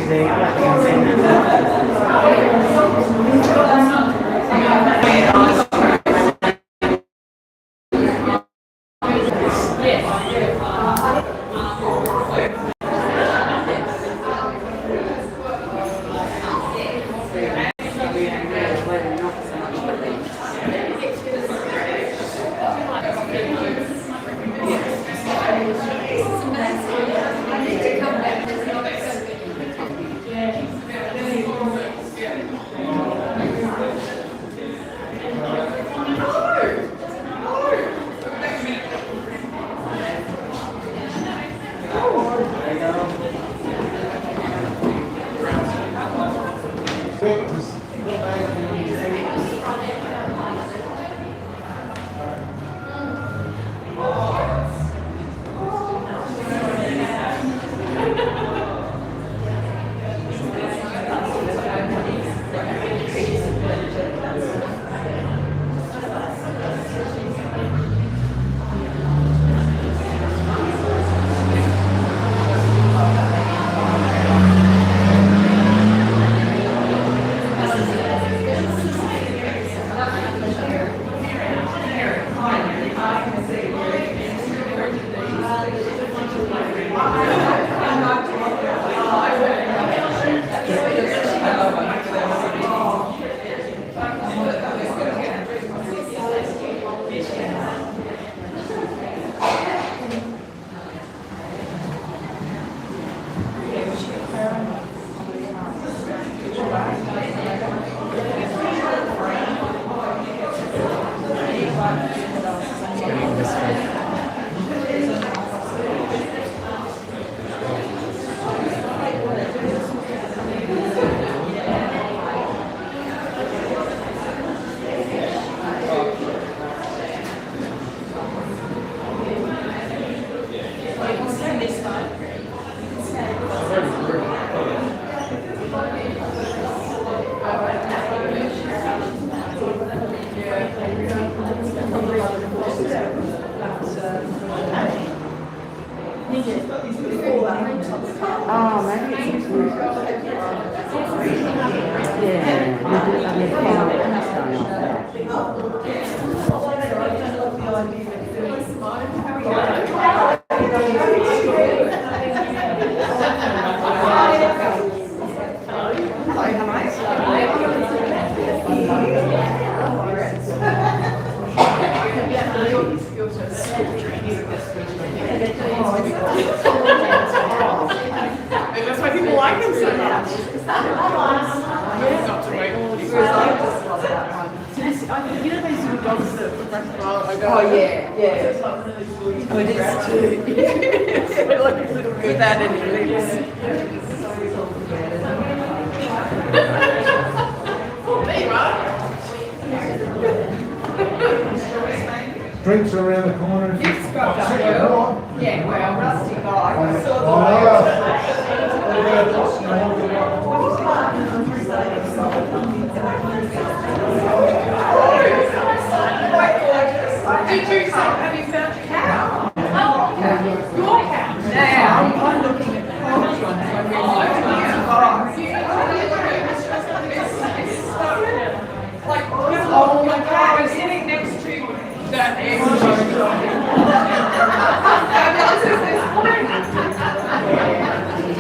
That's why people like them so much. Not to wait. You know those little dogs that oh yeah. Oh, it is too. Like a little without any lips. Drinks are around the corner. Yeah, well, Rusty guy. Did you say, have you found your cow? Your cow? Now, I'm looking at the college one. Oh my God, I'm sitting next to that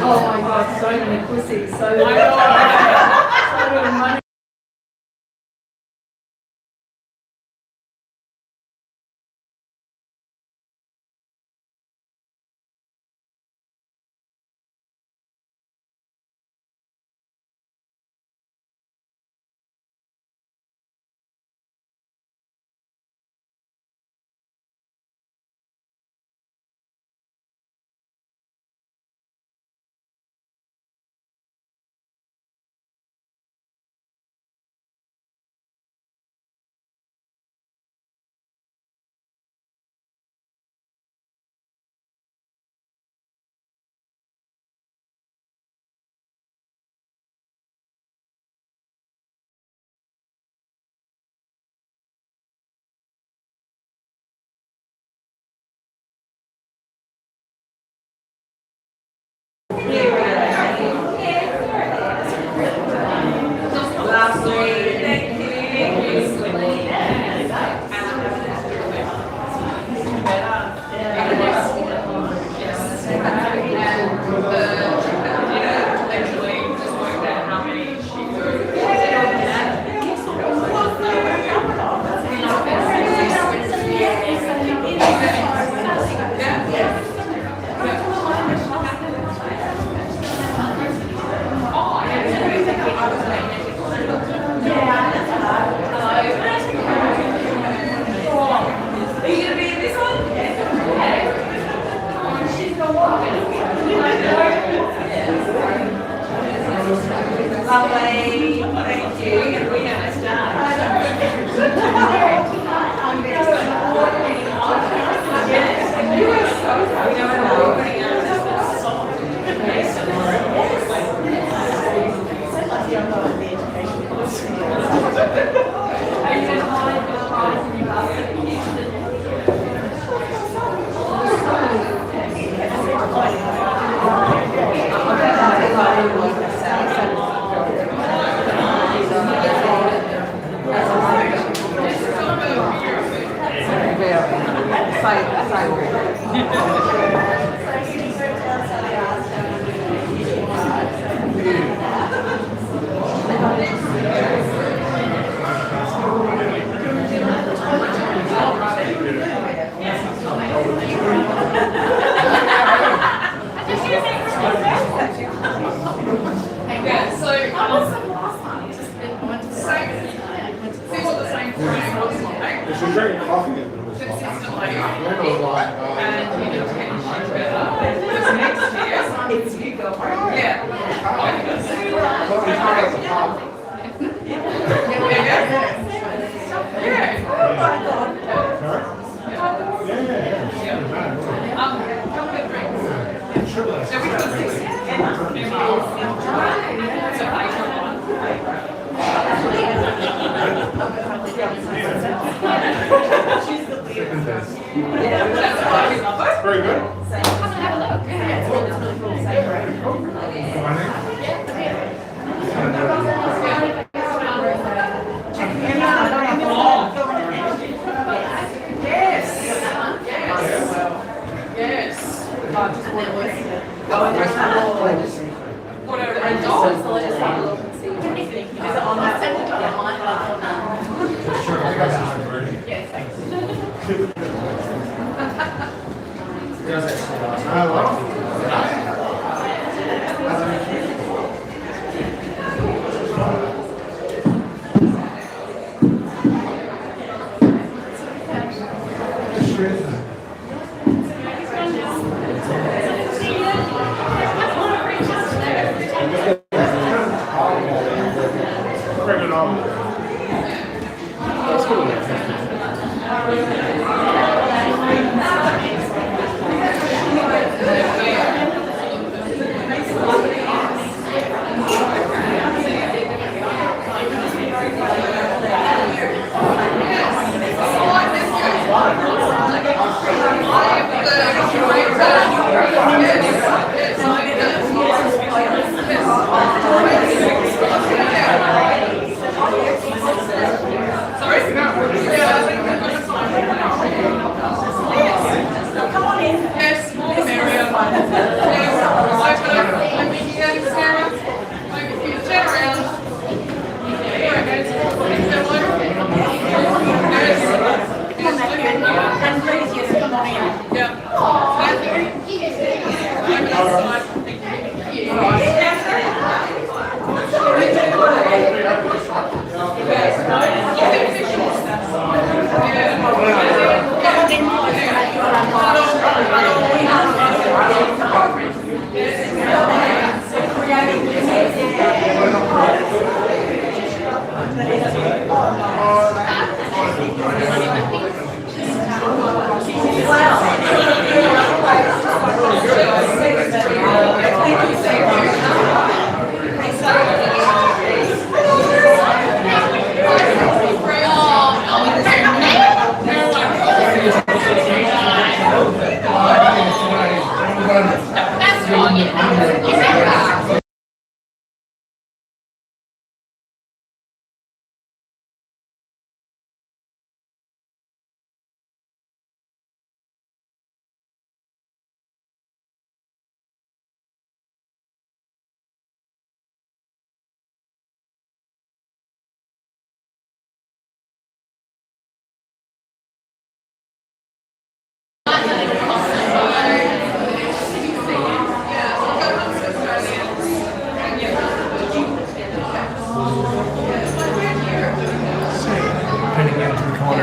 oh my God, so many pussies, so many money. Lovely. Thank you. And we have a start. You are so Very good. Come and have a look. Yeah, it's really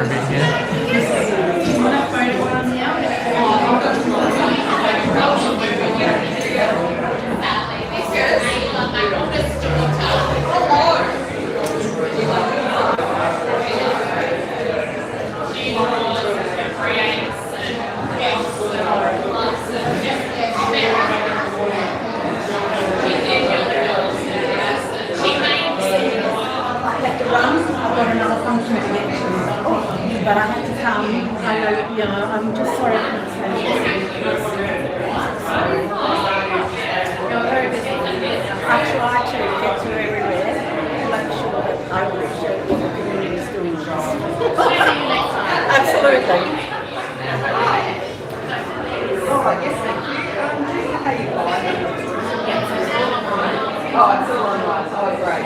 Thank you. but I had to come. I know, you know, I'm just sorry I couldn't say I try to get to everywhere to make sure that I appreciate what the community is doing. Absolutely. Oh, I guess thank you. How you going? Oh, it's all online. Oh, great.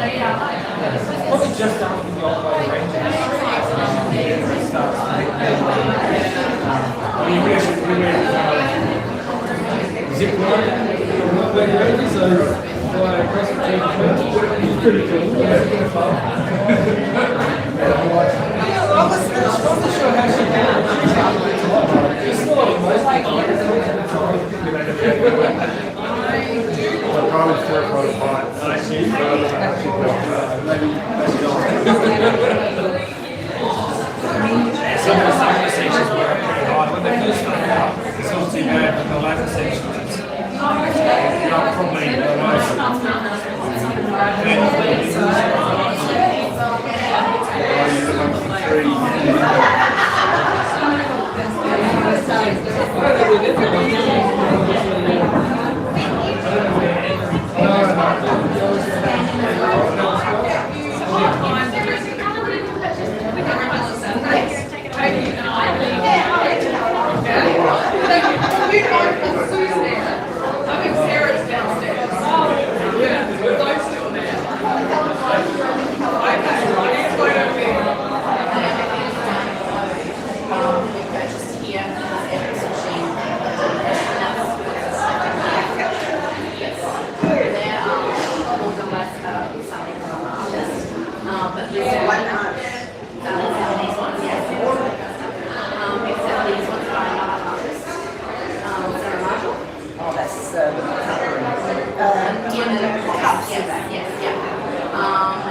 Yeah. Some of the sections were pretty hard. When they first started out, it's not too bad, but the latter sections, it's probably the most.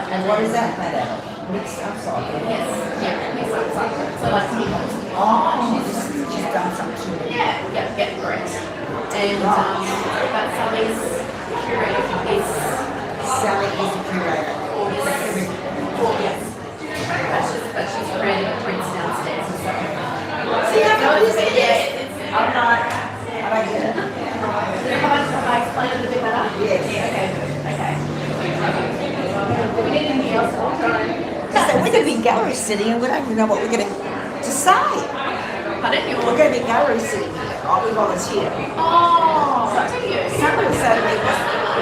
And what is that made out of? Mixed upcycle? Yes, yeah, mixed upcycle. So like meatballs. She's done something. Yeah, correct. And but Sally's curator is Sally is a curator. yes. But she's creating prints downstairs. See, I know this is. I'm not. I don't get it. Have I explained it a bit better? Yes. Okay. We need anything else? So we're going to be gallery sitting and we don't even know what we're going to say. Pardon? We're going to be gallery sitting here. Oh, we volunteer. Oh, so do you? Someone said to me, what's about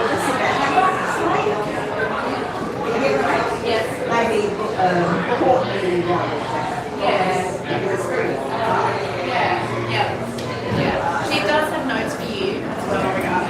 Yes. maybe Courtney Yes. Yeah. She does have notes for you as well regarding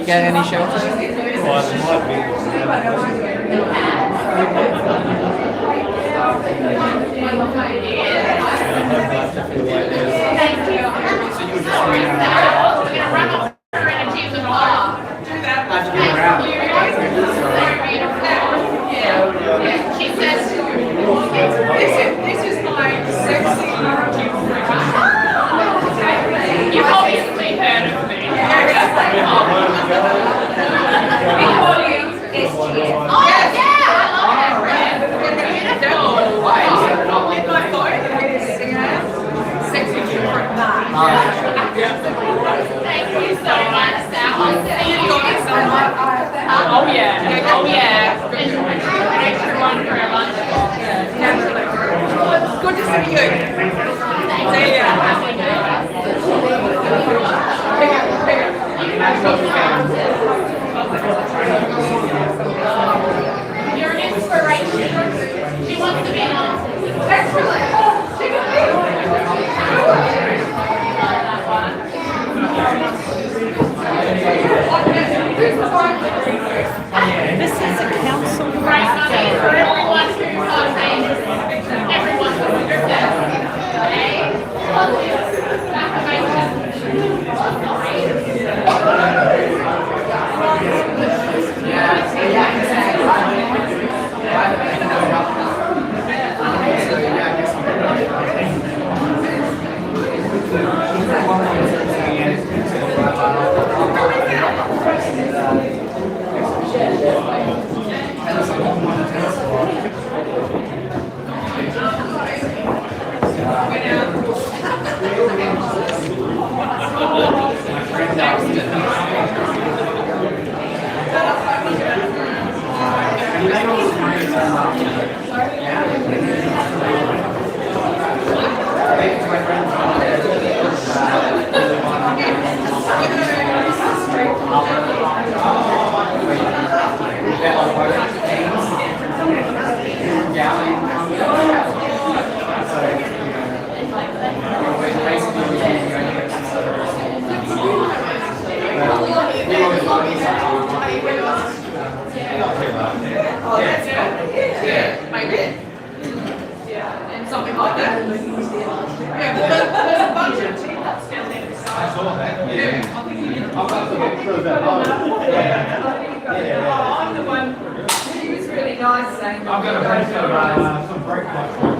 Get any shelter? She says, this is my sexy You've obviously heard of me. Oh yeah, I love that brand. Beautiful. With my phone. Sexy different. Thank you so much, Sal. Oh yeah. Oh yeah. An extra one for our lunch. Good to see you. See ya. You're an inspiration. She wants to be on. Excellent. This is a council. Great money for everyone who everyone who does that. I've got a bunch of some break lights on.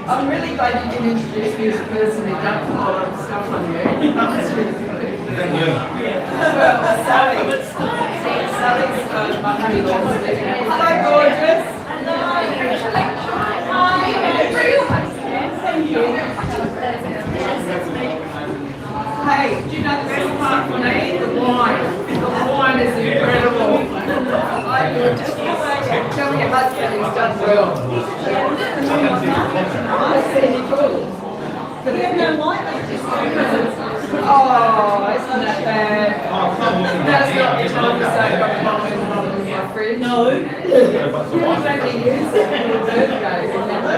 I'm really glad you didn't introduce me as a person who dumped a lot of stuff on you. That was really good. Well, Sally's my honey-law. Hello, gorgeous. Thank you. Hey, do you know the best part for me? The wine. The wine is incredible. Tell me your husband he's done well. I said he could. But we have no wine left. Oh, isn't that bad? That's not the time to say I've got a bottle in the bottom of my fridge. No. You only use it for your birthday, remember?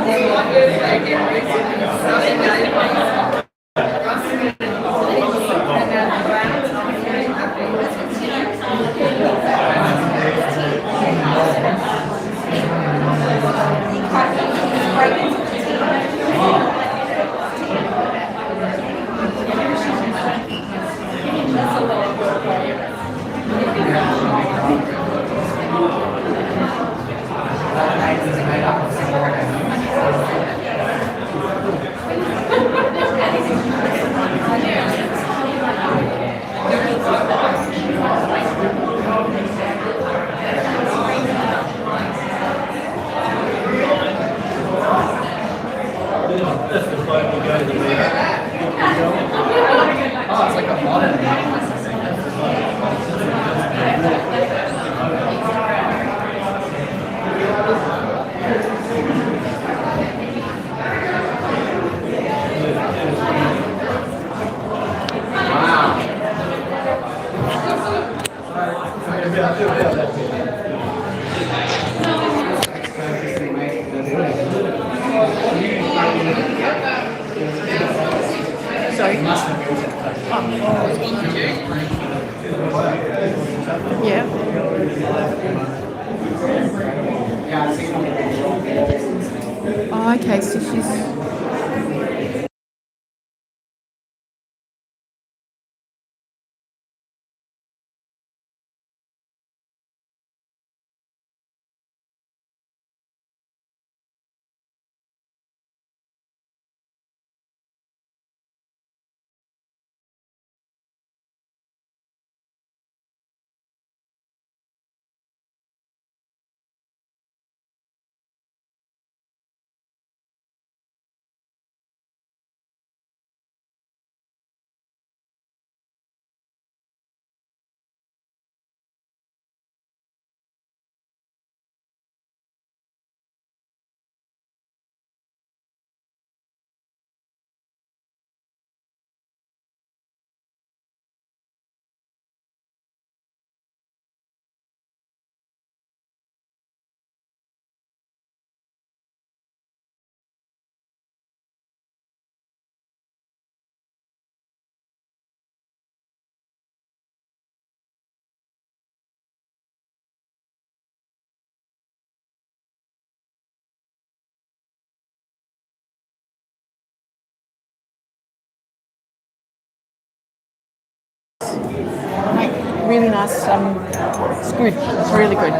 My birthday again recently, Sunday. Yeah. Oh, okay, so she's really nice squid. It's really good.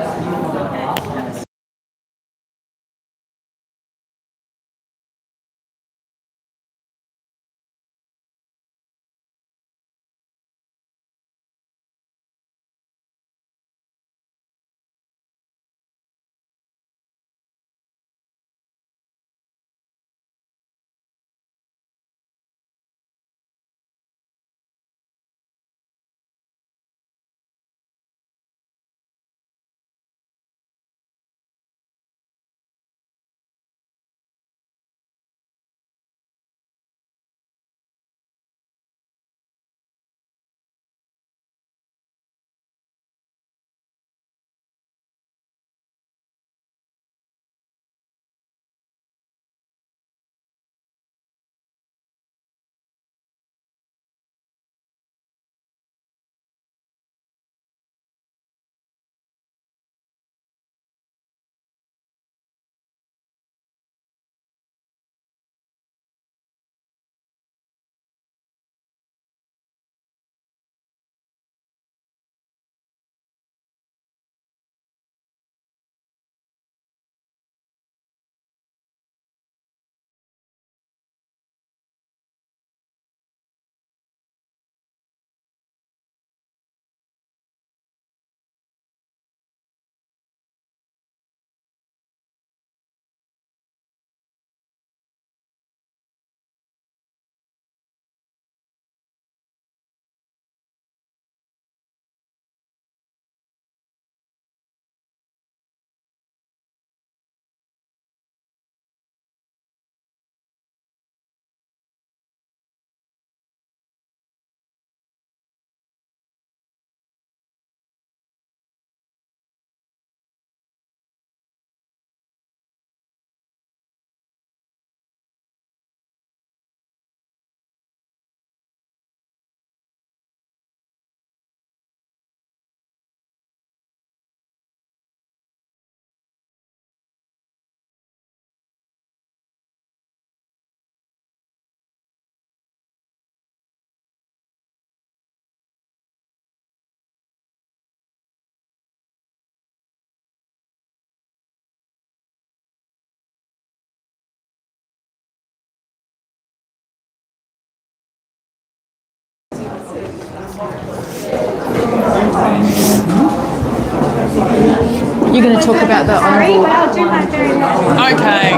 talk about the Sorry, honourable. but I'll do that very much. Okay.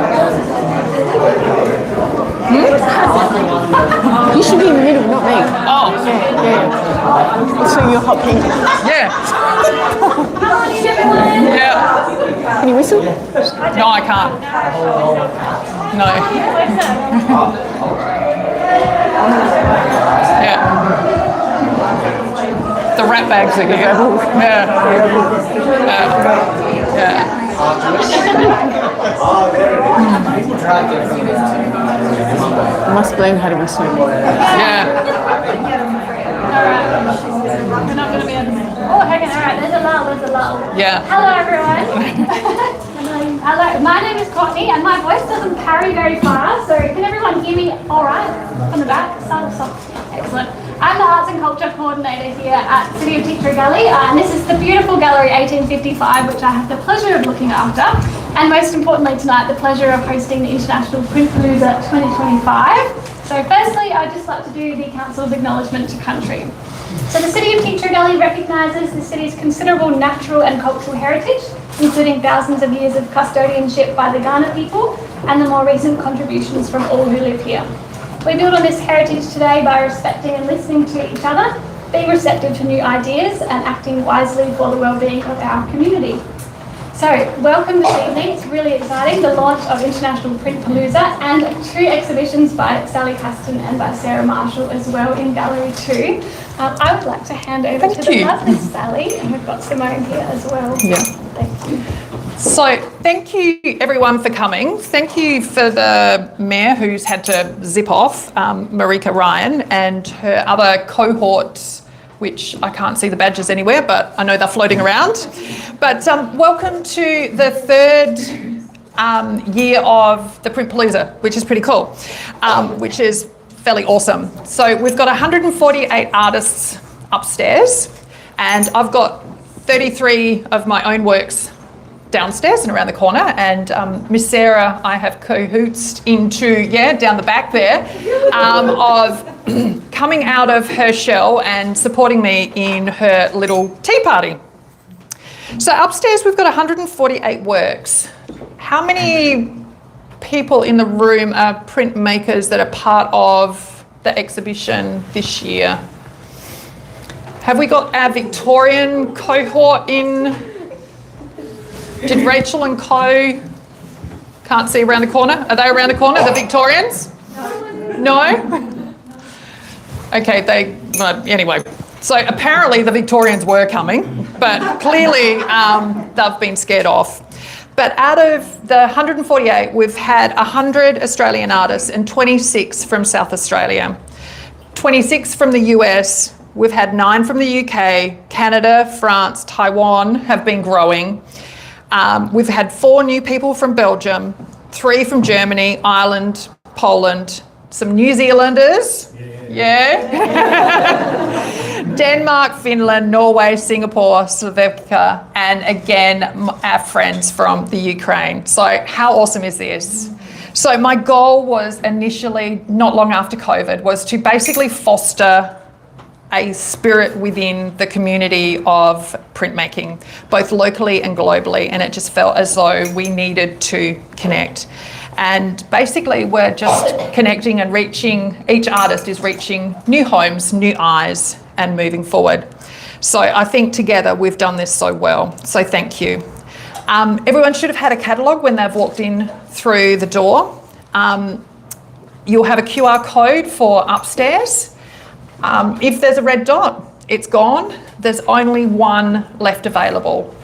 You should be in the middle, not me. Oh, Yeah. So you're hot pink. yeah. Yeah. Can you whistle? No, I can't. No. Yeah. The rat bags are here. Yeah. Yeah. I must learn how to whistle. Yeah. We're not going to be able to. Oh, hang on. All right. There's a lull. Yeah. Hello, everyone. Hello. My name is Courtney, and my voice doesn't carry very far. So can everyone hear me? All right. From the back. Excellent. I'm the Arts and Culture Coordinator here at City of Teacher Gallery, and this is the beautiful Gallery 1855, which I have the pleasure of looking after, and most importantly tonight, the pleasure of hosting the International Print Palooza 2025. So firstly, I'd just like to do the Council's acknowledgement to country. So the City of Teacher Gallery recognises the city's considerable natural and cultural heritage, including thousands of years of custodianship by the Kaurna people, and the more recent contributions from all who live here. We build on this heritage today by respecting and listening to each other, being receptive to new ideas and acting wisely for the well-being of our community. So, welcome this evening. It's really exciting, the launch of International Print Palooza and 2 exhibitions by Sally Caston and by Sarah Marshall as well in Gallery 2. I would like to hand over to the lovely Sally, and we've got Simone here as well. Yeah. Thank you. So thank you everyone for coming. Thank you for the mayor who's had to zip off, Marika Ryan, and her other cohorts, which I can't see the badges anywhere, but I know they're floating around. But welcome to the 3rd year of the Print Palooza, which is pretty cool, which is fairly awesome. So we've got 148 artists upstairs, and I've got 33 of my own works downstairs and around the corner, and Miss Sarah I have cahootsed into, down the back there, of coming out of her shell and supporting me in her little tea party. So upstairs we've got 148 works. How many people in the room are printmakers that are part of the exhibition this year? Have we got our Victorian cohort in? Did Rachel and Co can't see around the corner? Are they around the corner, the Victorians? No? Okay, anyway. So apparently the Victorians were coming, but clearly they've been scared off. But out of the 148, we've had 100 Australian artists and 26 from South Australia, 26 from the US, we've had 9 from the UK, Canada, France, Taiwan have been growing. We've had 4 new people from Belgium, 3 from Germany, Ireland, Poland, some New Zealanders, Denmark, Finland, Norway, Singapore, Slovakia, and again, our friends from the Ukraine. So how awesome is this? So my goal was initially, not long after COVID, was to basically foster a spirit within the community of printmaking, both locally and globally, and it just felt as though we needed to connect. And basically we're just connecting and reaching, each artist is reaching new homes, new eyes, and moving forward. So I think together we've done this so well, so thank you. Everyone should have had a catalogue when they've walked in through the door. You'll have a QR code for upstairs. If there's a red dot, it's gone. There's only 1 left available.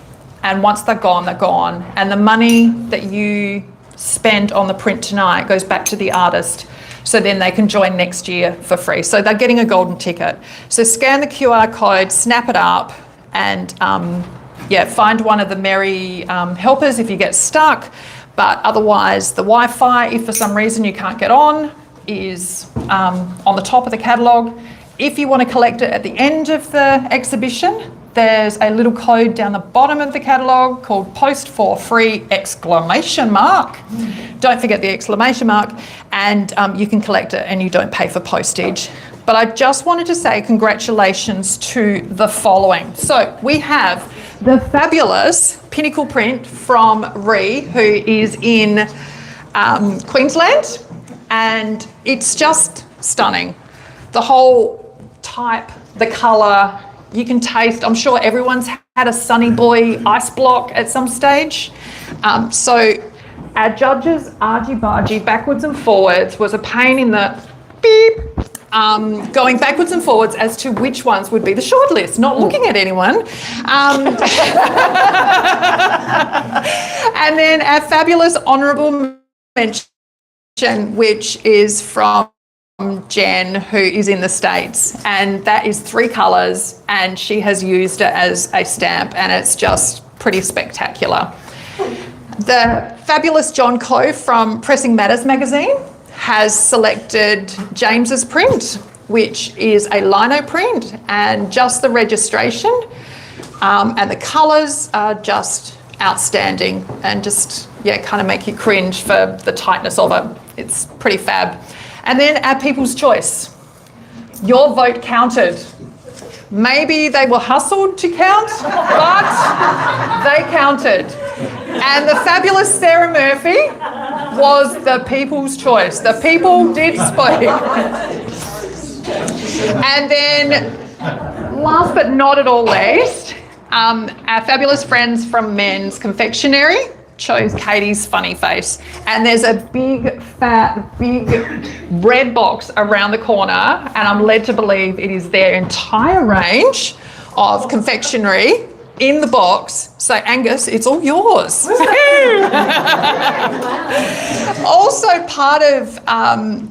And once they're gone, they're gone. And the money that you spend on the print tonight goes back to the artist. So then they can join next year for free. So they're getting a golden ticket. So scan the QR code, snap it up, and find one of the merry helpers if you get stuck. But otherwise, the Wi-Fi, if for some reason you can't get on, is on the top of the catalogue. If you want to collect it at the end of the exhibition, there's a little code down the bottom of the catalogue called Post for Free ! Don't forget the exclamation mark, and you can collect it and you don't pay for postage. But I just wanted to say congratulations to the following. So we have the fabulous Pinnacle print from Ree, who is in Queensland, and it's just stunning. The whole type, the colour, you can taste. I'm sure everyone's had a Sunny Boy ice block at some stage. So our judges' argy-bargy backwards and forwards was a pain in the beep, going backwards and forwards as to which ones would be the shortlist, not looking at anyone. And then our fabulous honourable mention, which is from Jen, who is in the States, and that is 3 colours, and she has used it as a stamp, and it's just pretty spectacular. The fabulous John Coe from Pressing Matters magazine has selected James's print, which is a lino print, and just the registration and the colours are just outstanding, and just, yeah, kind of make you cringe for the tightness of it. It's pretty fab. And then our People's Choice. Your vote counted. Maybe they were hustled to count, but they counted. And the fabulous Sarah Murphy was the People's Choice. The people did speak. And then, last but not at all least, our fabulous friends from Men's Confectionery chose Katie's funny face. And there's a big, fat, big red box around the corner, and I'm led to believe it is their entire range of confectionery in the box. So Angus, it's all yours. Also part of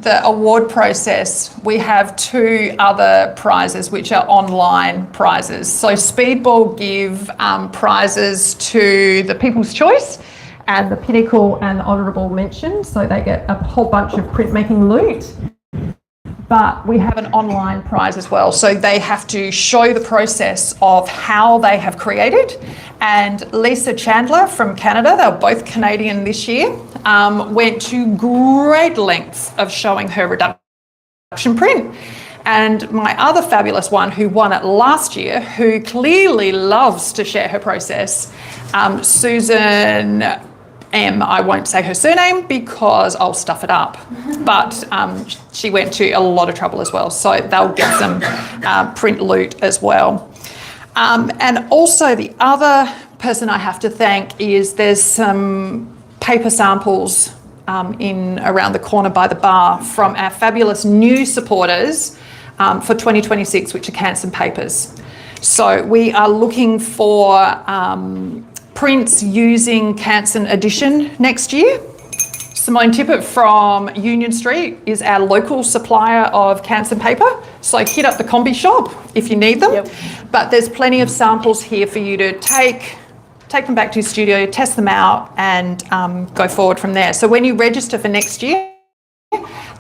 the award process, we have 2 other prizes which are online prizes. So Speedball give prizes to the People's Choice and the Pinnacle and the Honourable Mention, so they get a whole bunch of printmaking loot. But we have an online prize as well, so they have to show the process of how they have created. And Lisa Chandler from Canada, they were both Canadian this year, went to great lengths of showing her reduction print. And my other fabulous one who won it last year, who clearly loves to share her process, Susan M. I won't say her surname because I'll stuff it up, but she went to a lot of trouble as well, so they'll get some print loot as well. And also the other person I have to thank is there's some paper samples in around the corner by the bar from our fabulous new supporters for 2026, which are Canson Papers. So we are looking for prints using Canson Edition next year. Simone Tippett from Union Street is our local supplier of Canson paper, so hit up the combi shop if you need them. Yep. But there's plenty of samples here for you to take them back to your studio, test them out, and go forward from there. So when you register for next year,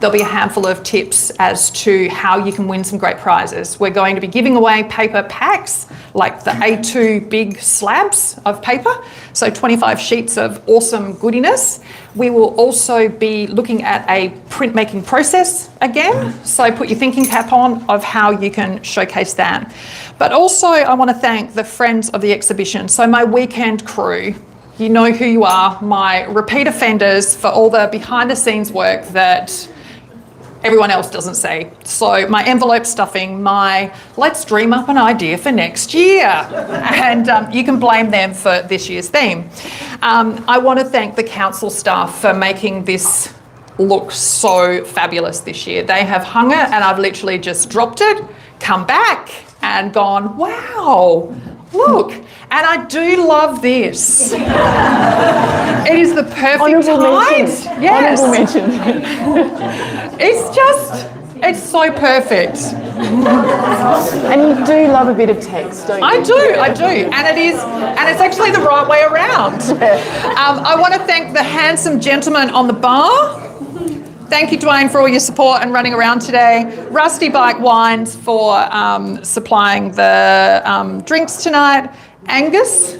there'll be a handful of tips as to how you can win some great prizes. We're going to be giving away paper packs, like the A2 big slabs of paper, so 25 sheets of awesome goodiness. We will also be looking at a printmaking process again, so put your thinking cap on of how you can showcase that. But also I want to thank the friends of the exhibition, so my weekend crew. You know who you are, my repeat offenders for all the behind the scenes work that everyone else doesn't see. So my envelope stuffing, my let's dream up an idea for next year. And you can blame them for this year's theme. I want to thank the council staff for making this look so fabulous this year. They have hung it and I've literally just dropped it, come back and gone, wow, look. And I do love this. It is the perfect height. Yes. Honourable mention. It's so perfect. And you do love a bit of text, don't you? I do. And it's actually the right way around. I want to thank the handsome gentleman on the bar. Thank you, Dwayne, for all your support and running around today. Rusty Bike Wines for supplying the drinks tonight. Angus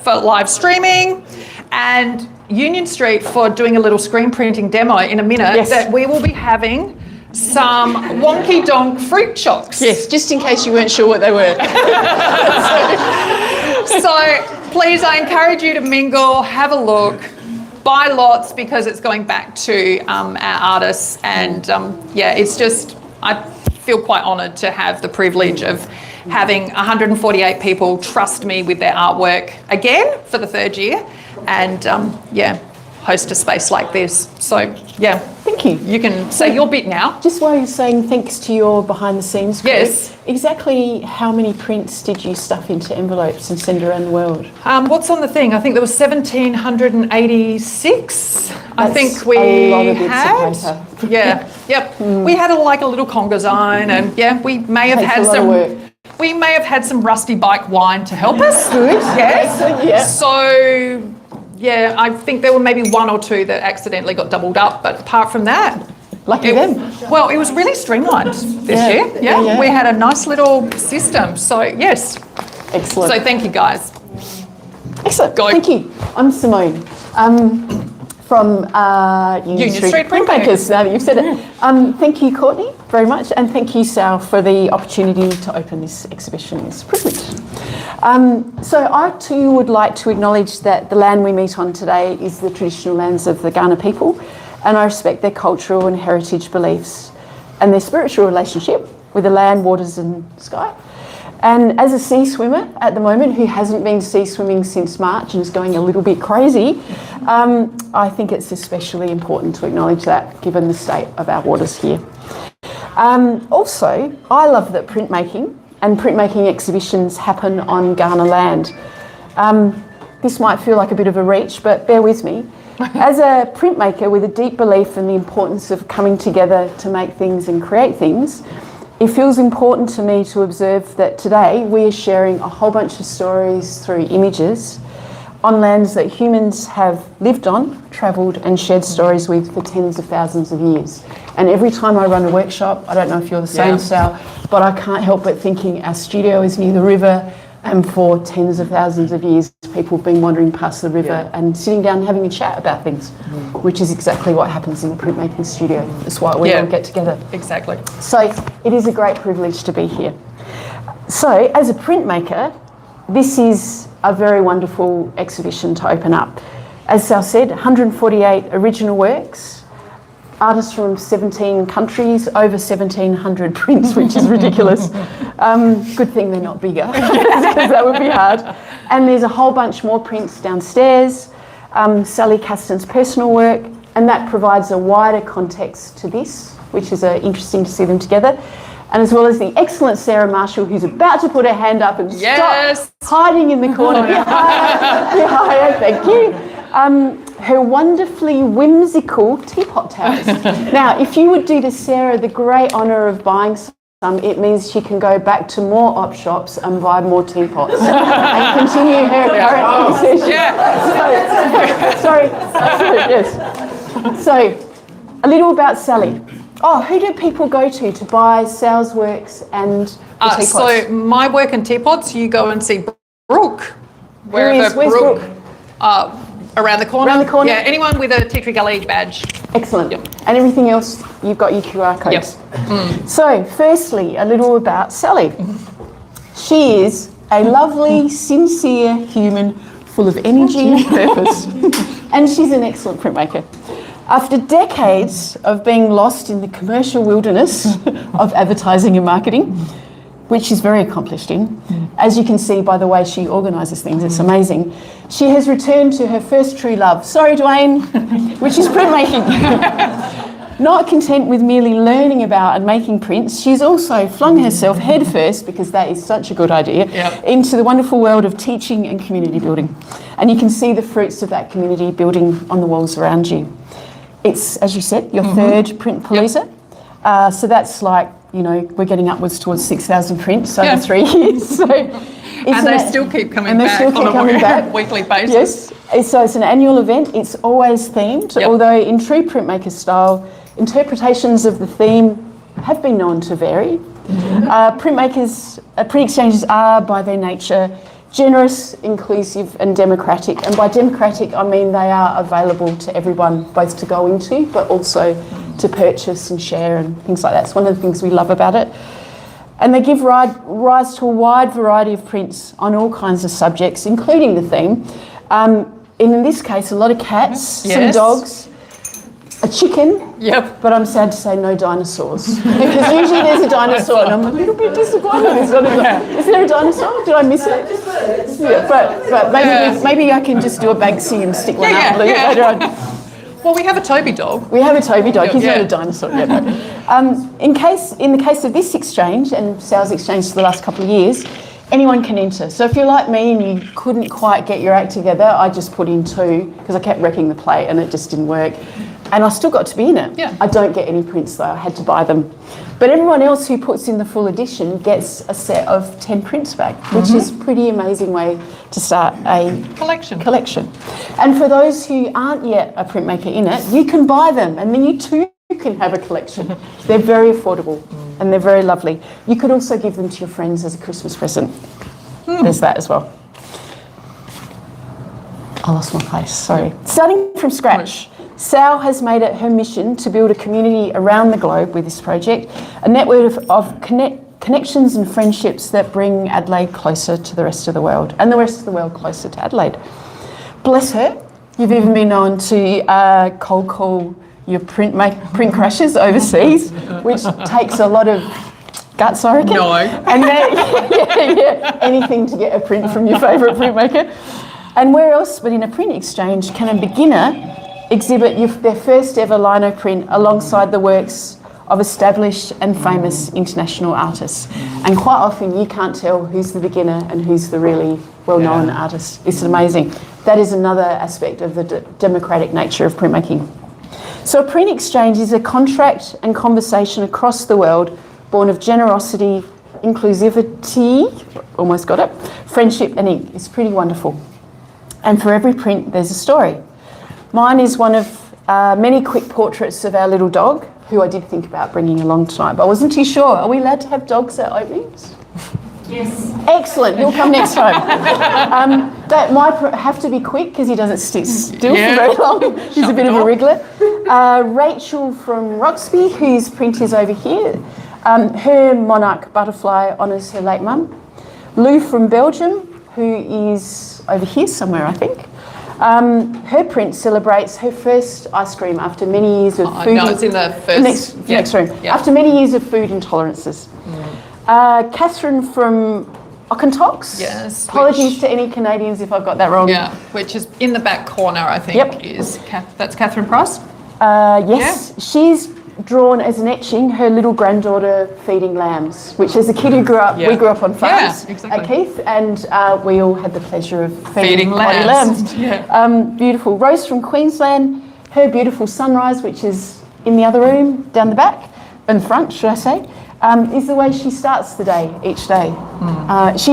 for live streaming, and Union Street for doing a little screen printing demo in a minute. Yes. That we will be having some wonky donk fruchocs. Yes, just in case you weren't sure what they were. So please, I encourage you to mingle, have a look, buy lots because it's going back to our artists. And it's just, I feel quite honoured to have the privilege of having 148 people trust me with their artwork again for the third year. And host a space like this. So, Thank you. You can say your bit now. Just while you're saying thanks to your behind the scenes crew, Yes. exactly how many prints did you stuff into envelopes and send around the world? What's on the thing? I think there was 1,786. I think we a lot of bits had. of paper. Yeah, yep. We had a little conga zone, and we may have Takes had a lot of some. work. We may have had some rusty bike wine to help us. Good. Yes. Yeah. So, I think there were maybe one or two that accidentally got doubled up, but apart from that, Lucky them. well, it was really streamlined this year. Yeah. We had a nice little system. So, yes. Excellent. So, thank you guys. Excellent. Go. Thank you. I'm Simone from Union Street Printmakers. Now that you've said it. Thank you, Courtney, very much, and thank you, Sal, for the opportunity to open this exhibition. It's a privilege. So I too would like to acknowledge that the land we meet on today is the traditional lands of the Kaurna people, and I respect their cultural and heritage beliefs and their spiritual relationship with the land, waters and sky. And as a sea swimmer at the moment, who hasn't been sea swimming since March and is going a little bit crazy, I think it's especially important to acknowledge that given the state of our waters here. Also, I love that printmaking and printmaking exhibitions happen on Kaurna land. This might feel like a bit of a reach, but bear with me. As a printmaker with a deep belief in the importance of coming together to make things and create things, it feels important to me to observe that today we are sharing a whole bunch of stories through images on lands that humans have lived on, travelled and shared stories with for tens of thousands of years. And every time I run a workshop, I don't know if you're the same, Sal, but I can't help but thinking our studio is near the river, and for tens of thousands of years people have been wandering past the river and sitting down and having a chat about things, which is exactly what happens in the printmaking studio. That's why we all get together. Exactly. So it is a great privilege to be here. So as a printmaker, this is a very wonderful exhibition to open up. As Sal said, 148 original works, artists from 17 countries, over 1,700 prints, which is ridiculous. Good thing they're not bigger, because that would be hard. And there's a whole bunch more prints downstairs, Sally Caston's personal work, and that provides a wider context to this, which is interesting to see them together. And as well as the excellent Sarah Marshall, who's about to put her hand up and stop hiding in the corner. Be higher, thank you. Her wonderfully whimsical teapot towers. Now, if you would do to Sarah the great honour of buying some, it means she can go back to more op shops and buy more teapots and continue her current obsession. So, a little about Sally. Oh, who do people go to buy Sal's works and the teapots? So my work in teapots, you go and see Brook. Where's Brook? Around the corner. Around the corner? Yeah, anyone with a Tea Tree Gully badge. Excellent. Yep. And everything else, you've got your QR codes. Yep. So, firstly, a little about Sally. She is a lovely, sincere human full of energy and purpose. And she's an excellent printmaker. After decades of being lost in the commercial wilderness of advertising and marketing, which she's very accomplished in, as you can see by the way she organises things, it's amazing. She has returned to her first true love, sorry Dwayne, which is printmaking. Not content with merely learning about and making prints, she's also flung herself headfirst, because that is such a good idea, into the wonderful world of teaching and community building. And you can see the fruits of that community building on the walls around you. It's, as you said, your third Print Palooza. So that's like, you know, we're getting upwards towards 6,000 prints over 3 years. So and they still keep coming back on a weekly basis. Yes, so it's an annual event. It's always themed, although in true printmaker style, interpretations of the theme have been known to vary. Printmakers, print exchanges are by their nature generous, inclusive and democratic. And by democratic, I mean they are available to everyone, both to go into, but also to purchase and share and things like that. It's one of the things we love about it. And they give rise to a wide variety of prints on all kinds of subjects, including the theme. In this case, a lot of cats, some Yes. dogs, a chicken, Yep. but I'm sad to say no dinosaurs. Because usually there's a dinosaur and I'm a little bit disappointed. Is there a dinosaur? Did I miss it? Yeah, but maybe I can just do a Banksy and stick one up later on. Well, we have a Toby dog. We have a Toby dog. He's Yeah. not a dinosaur yet. But, in the case of this exchange and Sal's exchange for the last couple of years, anyone can enter. So if you're like me and you couldn't quite get your act together, I just put in 2 because I kept wrecking the plate and it just didn't work. And I still got to be in it. Yeah. I don't get any prints though. I had to buy them. But everyone else who puts in the full edition gets a set of 10 prints back, which is a pretty amazing way to start a collection. And for those who aren't yet a printmaker in it, you can buy them and then you too can have a collection. They're very affordable and they're very lovely. You could also give them to your friends as a Christmas present. There's that as well. I lost my place, sorry. Starting from scratch, Sal has made it her mission to build a community around the globe with this project, a network of connections and friendships that bring Adelaide closer to the rest of the world and the rest of the world closer to Adelaide. Bless her. You've even been known to cold call your print crushes overseas, which takes a lot of guts, I reckon. No. And then, anything to get a print from your favourite printmaker. And where else but in a print exchange can a beginner exhibit their first ever lino print alongside the works of established and famous international artists. And quite often you can't tell who's the beginner and who's the really well-known artist. It's amazing. That is another aspect of the democratic nature of printmaking. So a print exchange is a contract and conversation across the world born of generosity, inclusivity, almost got it, friendship and ink. It's pretty wonderful. And for every print there's a story. Mine is one of many quick portraits of our little dog, who I did think about bringing along tonight, but I wasn't too sure. Are we allowed to have dogs at openings? Yes. Excellent, he'll come next time. That might have to be quick because he doesn't stick still for very long. He's a bit of a wriggler. Rachel from Roxby, whose print is over here. Her monarch butterfly honours her late mum. Lou from Belgium, who is over here somewhere, I think. Her print celebrates her first ice cream after many years of food. No, it's in the first. Next room. Yeah. After many years of food intolerances. Catherine from Okentox. Yes. Apologies to any Canadians if I've got that wrong. Yeah, which is in the back corner, I think. Yep. That's Catherine Price. Yes, she's drawn as an etching her little granddaughter feeding lambs, which as a kid who grew up, we grew up on farms at Keith, and we all had the pleasure of feeding lambs. Beautiful. Rose from Queensland, her beautiful sunrise, which is in the other room down the back, in front, should I say, is the way she starts the day each day.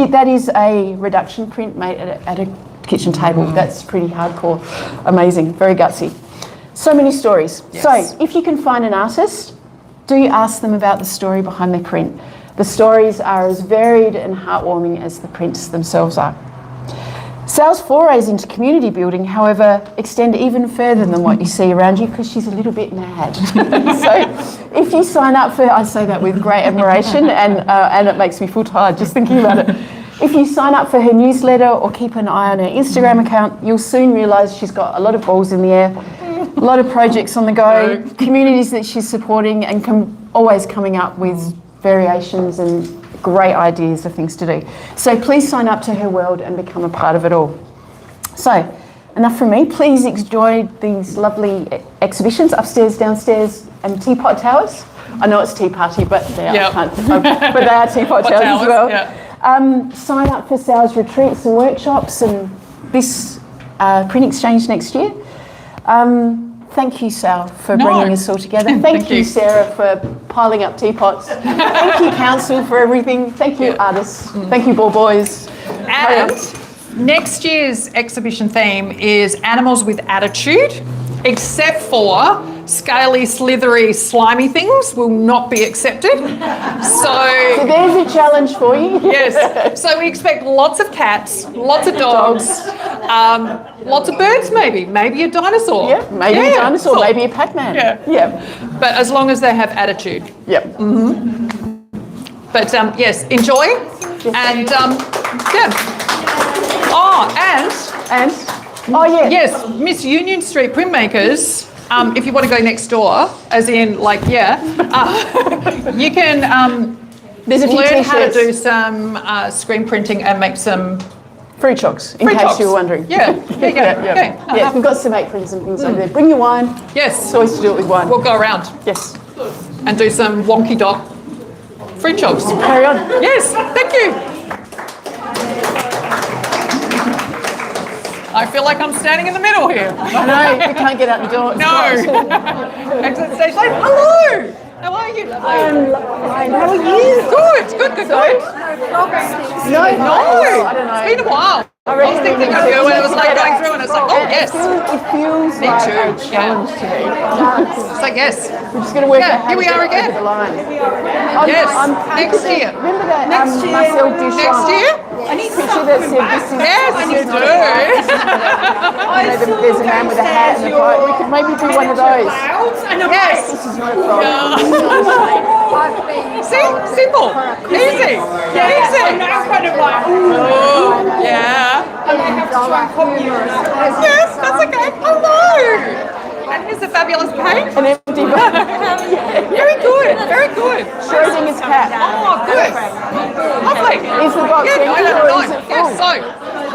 That is a reduction print made at a kitchen table. That's pretty hardcore, amazing, very gutsy. So many stories. Yes. So if you can find an artist, do ask them about the story behind their print. The stories are as varied and heartwarming as the prints themselves are. Sal's forays into community building, however, extend even further than what you see around you because she's a little bit mad. So if you sign up for, I say that with great admiration and it makes me feel tired just thinking about it. If you sign up for her newsletter or keep an eye on her Instagram account, you'll soon realise she's got a lot of balls in the air, a lot of projects on the go, communities that she's supporting and always coming up with variations and great ideas of things to do. So please sign up to her world and become a part of it all. So enough from me. Please enjoy these lovely exhibitions upstairs, downstairs and teapot towers. I know it's tea party, but they are, but they are teapot towers as well. Sign up for Sal's retreats and workshops and this print exchange next year. Thank you, Sal, for bringing us all together. Thank you, Sarah, for piling up teapots. Thank you, Council, for everything. Thank you, artists. Thank you, ball boys. And next year's exhibition theme is Animals with Attitude, except for scaly, slithery, slimy things will not be accepted. So there's a challenge for you. Yes. So we expect lots of cats, lots of dogs, lots of birds maybe a dinosaur. Yeah, maybe a dinosaur, maybe a Pac-Man. Yeah. Yeah. But as long as they have attitude. Yep. But yes, enjoy. And yeah. Oh, And oh yeah. yes, Miss Union Street Printmakers. If you want to go next door, as in like you can There's a few learn how to t-shirts. do some screen printing and make some Fruchocs, in case you were wondering. Yeah, there you go. Yeah. Okay. Yes, we've got some aprons and things over there. Bring your wine. Yes, It's always to do it with wine. we'll go around Yes. and do some wonky dock Fruchocs. Carry on. Yes, thank you. I feel like I'm standing in the middle here. I know, we can't get out the door. No. Exit stage left. Hello. How are you? I'm fine. How are you? Good. No, I don't know. It's been a while. I was thinking of you when it was like going through and it's like, oh yes. It feels Me like too, a challenge to me. It's like yes. We're just going to work Yeah, out how here to we get are over again. the line. Yes, Look next at year. Remember that Next year. Marcel Duchamp Next year? picture that said this is... Yes, you do. There's a man with a hat and a pipe. We could maybe do one of those. Yes. This is not a problem. See, simple, easy, easy. Now kind of like, Oh, yeah. Yes, that's okay. Hello. And here's a fabulous cake. An empty box. Very good, very good. Schrodinger's cat. Oh, good. Lovely. Is the box Yeah, empty no, or no, is no. it Yeah, full? so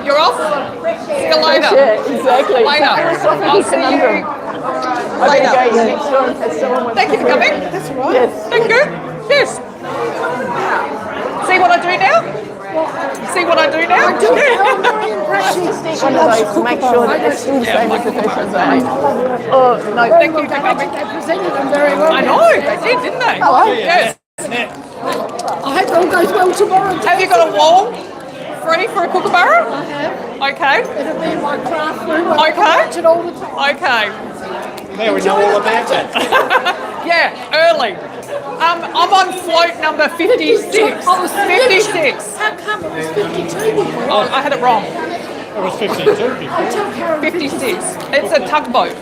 you're off. See you later. Yeah, exactly. Later. It's a I'll see conundrum. you I better go later. next door and have someone with Thank you for coming. That's right. Yes. Thank you. Yes. See what I do now? See what I do now? Stick one of those to make sure that they're still the same as the first ones I made. Oh, no, thank you for coming. they presented them very well. I know, they did, didn't they? Hello. Yes. I hope it all goes well tomorrow. Have you got a wall ready for a kookaburra? I have. Okay. It'll be in my craft room. I Okay. watch it all the time. Okay. Now we know all about it. Yeah, early. I'm on float number 56. I was 56. How come it was 52 before? Oh, I had it wrong. It was 52 before. I tell Karen 56. It's a tugboat.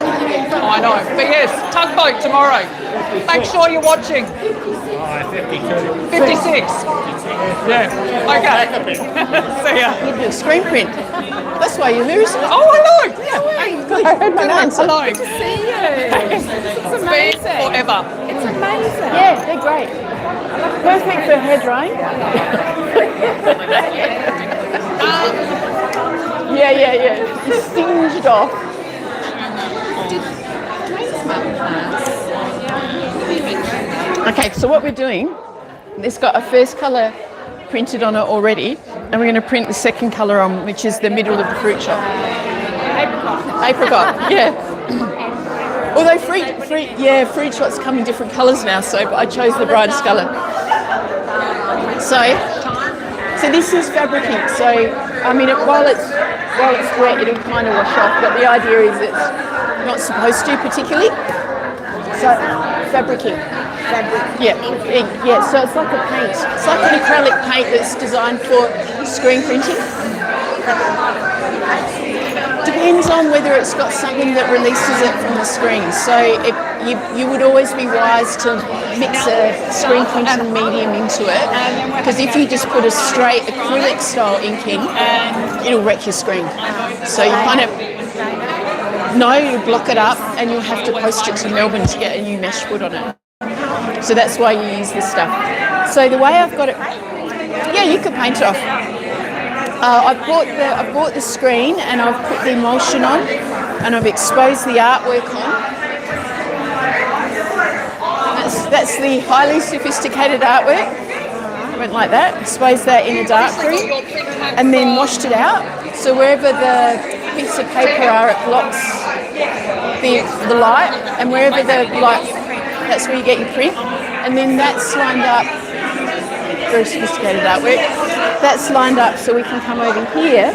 Oh, I know. But yes, tugboat tomorrow. Make sure you're watching. 52. 56. Yeah. Okay. See ya. You do screen print. That's why you're losing. Oh, hello. Yeah. I heard my answer. Hello. see you. It's been forever. It's amazing. Yeah, they're great. Perfect for hair drying. Yeah. Just singed off. Okay, so what we're doing, it's got a first colour printed on it already, and we're going to print the second colour on, which is the middle of the fruit shop. Apricot, yeah. Although fruit shots come in different colours now, but I chose the brightest colour. So this is fabric ink. So I mean, while it's wet, it'll kind of wash off. But the idea is it's not supposed to particularly. So fabric ink. Yeah. So it's like a paint. It's like an acrylic paint that's designed for screen printing. Depends on whether it's got something that releases it from the screen. So you would always be wise to mix a screen printing medium into it, because if you just put a straight acrylic style ink in, it'll wreck your screen. So you kind of you block it up, and you'll have to post it to Melbourne to get a new mesh put on it. So that's why you use this stuff. So the way I've got it, yeah, you could paint it off. I've bought the screen, and I've put the emulsion on, and I've exposed the artwork on. That's the highly sophisticated artwork. Went like that, exposed that in a dark room, and then washed it out. So wherever the bits of paper are, it blocks the light, and wherever the light, that's where you get your print. And then that's lined up, very sophisticated artwork. That's lined up so we can come over here,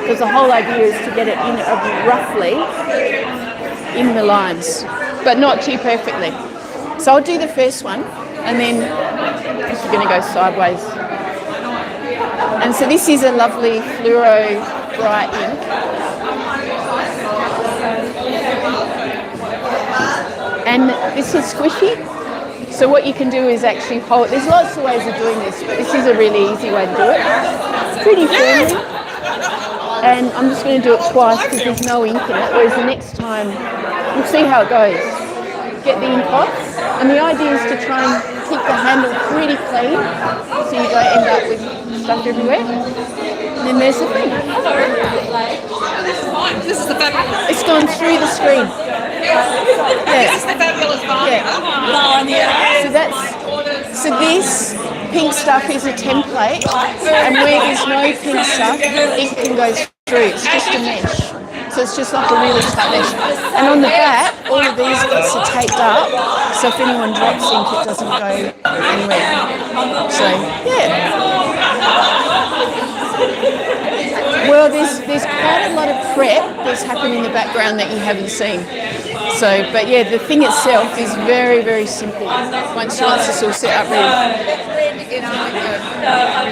because the whole idea is to get it in roughly in the lines, but not too perfectly. So I'll do the first one, and then you're going to go sideways. And so this is a lovely fluoro bright ink. And this is squishy. So what you can do is actually hold, there's lots of ways of doing this, but this is a really easy way to do it. It's pretty firmly. And I'm just going to do it twice because there's no ink in it, whereas the next time, we'll see how it goes. Get the ink off, and the idea is to try and keep the handle pretty clean so you don't end up with stuff everywhere. And then there's the thing. This is the fabulous. It's gone through the screen. This is the fabulous Yeah. So this pink stuff is a template, and where there's no pink stuff, ink can go through. It's just a mesh. So it's just like a really tight mesh. And on the back, all of these bits are taped up, so if anyone drops ink, it doesn't go anywhere. So, yeah. Well, there's quite a lot of prep that's happened in the background that you haven't seen. So, but yeah, the thing itself is very, very simple. Once it's all set up ready.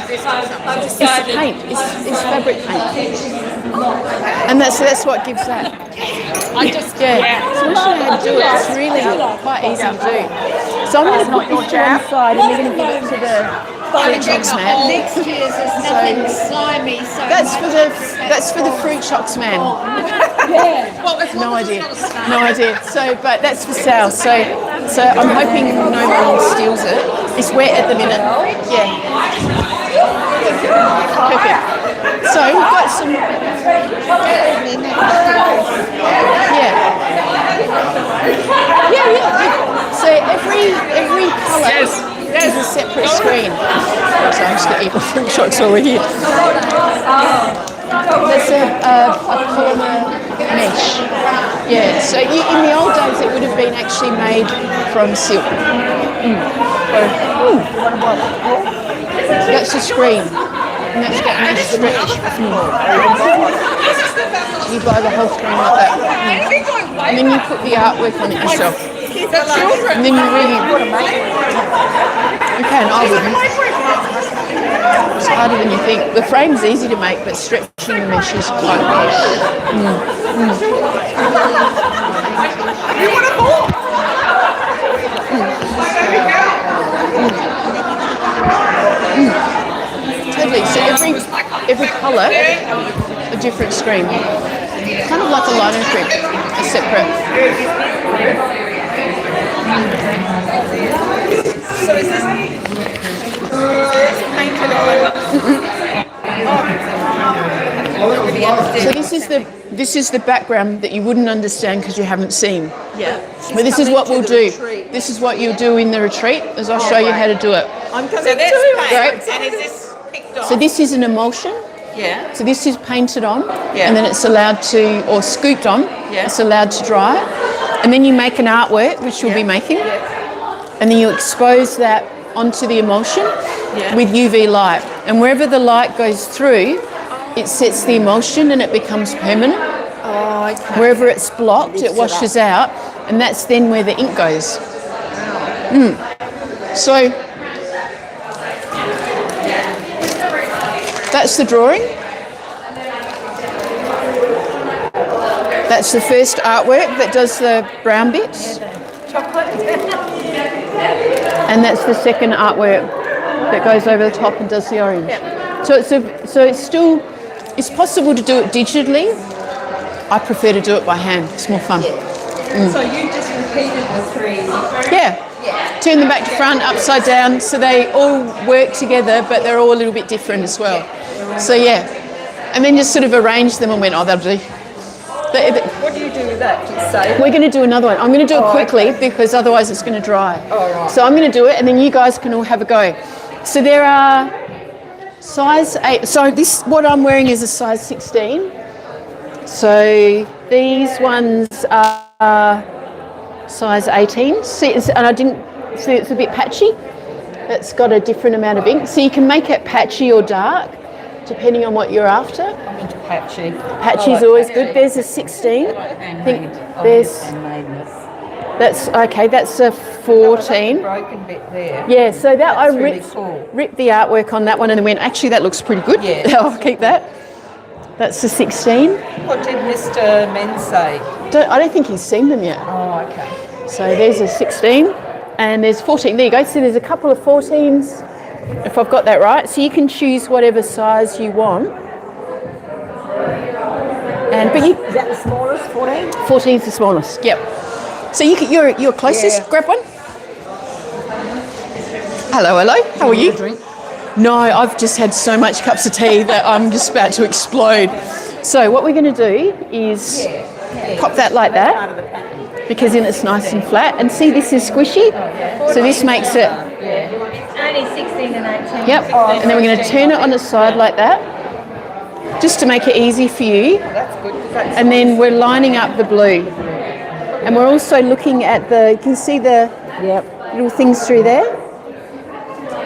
It's paint. It's fabric paint. And that's what gives that. So we'll show you how to do it. It's really quite easy to do. So I'm going to put this to one side and we're going to give it to the Fruchocs man. Next year's is nothing slimy, so That's for the Fruchocs man. No idea. So, but that's for Sal. So I'm hoping no one steals it. It's wet at the minute. Yeah. Perfect. So we've got some. Yeah. So every colour is a separate screen. So I'm just going to eat my Fruchocs while we're here. That's a polymer mesh. Yeah, so in the old days it would have been actually made from silk. That's the screen. And that's got mesh stretch. You buy the whole screen like that. And then you put the artwork on it yourself. And then you really... You can, I wouldn't. It's harder than you think. The frame's easy to make, but stretching the mesh is quite hard. Totally. So every colour, a different screen. Kind of like a lino print, a separate. So is this painted on? So this is the background that you wouldn't understand because you haven't seen. yeah. But this is what we'll do. This is what you'll do in the retreat, as I'll show you how to do it. I'm coming So that's paint. Great. And is this picked off? So this is an emulsion. Yeah. So this is painted on, Yeah. and then it's allowed to, or scooped on. Yeah. It's allowed to dry, and then you make an artwork, which you'll be making, and then you expose that onto the emulsion with UV light. And wherever the light goes through, it sets the emulsion and it becomes permanent. Oh, okay. Wherever it's blocked, it washes out, and that's then where the ink goes. So that's the drawing. That's the first artwork that does the brown bits. And that's the second artwork that goes over the top and does the orange. So it's possible to do it digitally. I prefer to do it by hand. It's more fun. So you just repeated the three. Yeah. Turn them back to front, upside down, so they all work together, but they're all a little bit different as well. So yeah. And then just sort of arrange them and went, oh, that'll do. What do you do with that? Do you save? We're going to do another one. I'm going to do it quickly because otherwise it's going to dry. Oh, right. So I'm going to do it and then you guys can all have a go. So there are size 8. So this, what I'm wearing is a size 16. So these ones are size 18. See, and I didn't see it's a bit patchy. It's got a different amount of ink. So you can make it patchy or dark depending on what you're after. I'm into patchy. Patchy's always good. There's a 16. I think there's. That's okay. That's a 14. Broken bit there. Yeah. So that That's I really ripped cool. the artwork on that one and then went. Actually, that looks pretty good. Yeah. I'll keep that. That's the 16. What did Mr. Menz say? I don't think he's seen them yet. Oh, okay. So there's a 16 and there's 14. There you go. So there's a couple of 14s, if I've got that right. So you can choose whatever size you want. Is that the smallest, 14? 14's the smallest. Yep. So you're closest. Yeah. Grab one. Hello. How are you? No, I've just had so much cups of tea that I'm just about to explode. So what we're going to do is pop that like that, because then it's nice and flat. And see, this is squishy, so this makes it. Only 16 and 18. Yep. And then we're going to turn it on the side like that, just to make it easy for you. That's good. And then we're lining up the blue, and we're also looking at you can see the little things through there,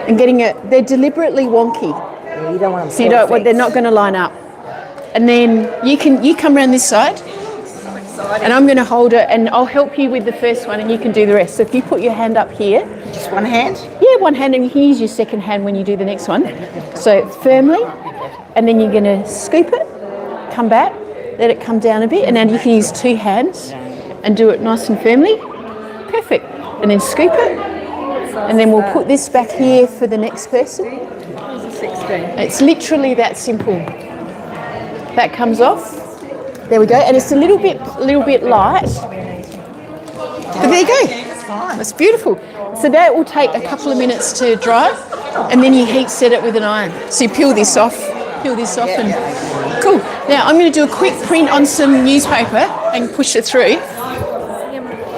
and getting it. They're deliberately wonky. Yeah, you don't want them So they're not going to line up. And then you come around this side, and I'm going to hold it, and I'll help you with the first one, and you can do the rest. So if you put your hand up here. Just one hand? Yeah, one hand, and you can use your second hand when you do the next one. So firmly, and then you're going to scoop it, come back, let it come down a bit, and then you can use two hands and do it nice and firmly. Perfect. And then scoop it, and then we'll put this back here for the next person. It's literally that simple. That comes off. There we go, and it's a little bit light. But there you go. It's beautiful. So that will take a couple of minutes to dry, and then you heat set it with an iron. So you peel this off, and cool. Now I'm going to do a quick print on some newspaper and push it through.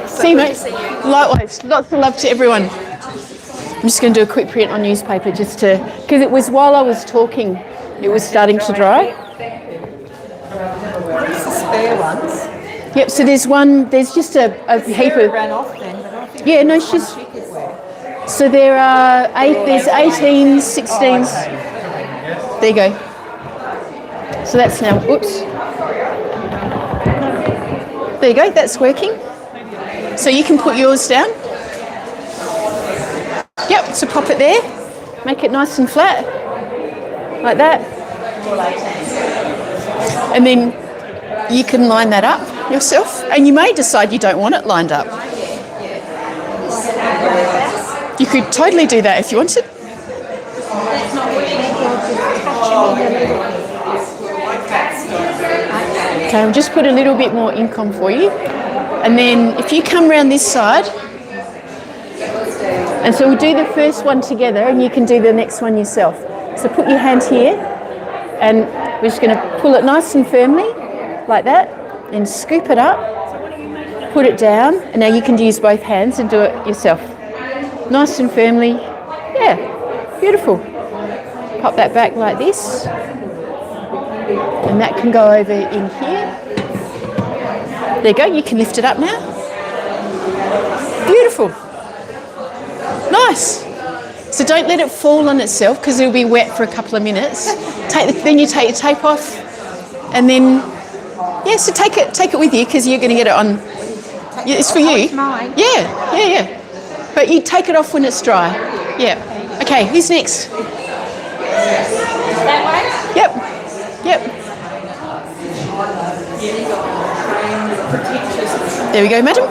See you, mate. Likewise, lots of love to everyone. I'm just going to do a quick print on newspaper because it was while I was talking, it was starting to dry. What's the spare ones? Yep, so there's just a heap of... Ran off then. Yeah, no, so there's 18s, 16s. There you go. So that's now, oops. There you go, that's working. So you can put yours down. Yep, so pop it there. Make it nice and flat. Like that. And then you can line that up yourself. And you may decide you don't want it lined up. You could totally do that if you wanted. Okay, I'll just put a little bit more ink on for you. And then if you come around this side, and so we'll do the first one together and you can do the next one yourself. So put your hand here, and we're just going to pull it nice and firmly, like that, then scoop it up, put it down, and now you can use both hands and do it yourself. Nice and firmly. Yeah, beautiful. Pop that back like this, and that can go over in here. There you go, you can lift it up now. Beautiful. Nice. So don't let it fall on itself because it'll be wet for a couple of minutes. Then you take your tape off, and then so take it with you because you're going to get it on. It's for you. It's mine. Yeah. But you take it off when it's dry. Yeah. Okay. Who's next? That way? Yep. There we go, madam.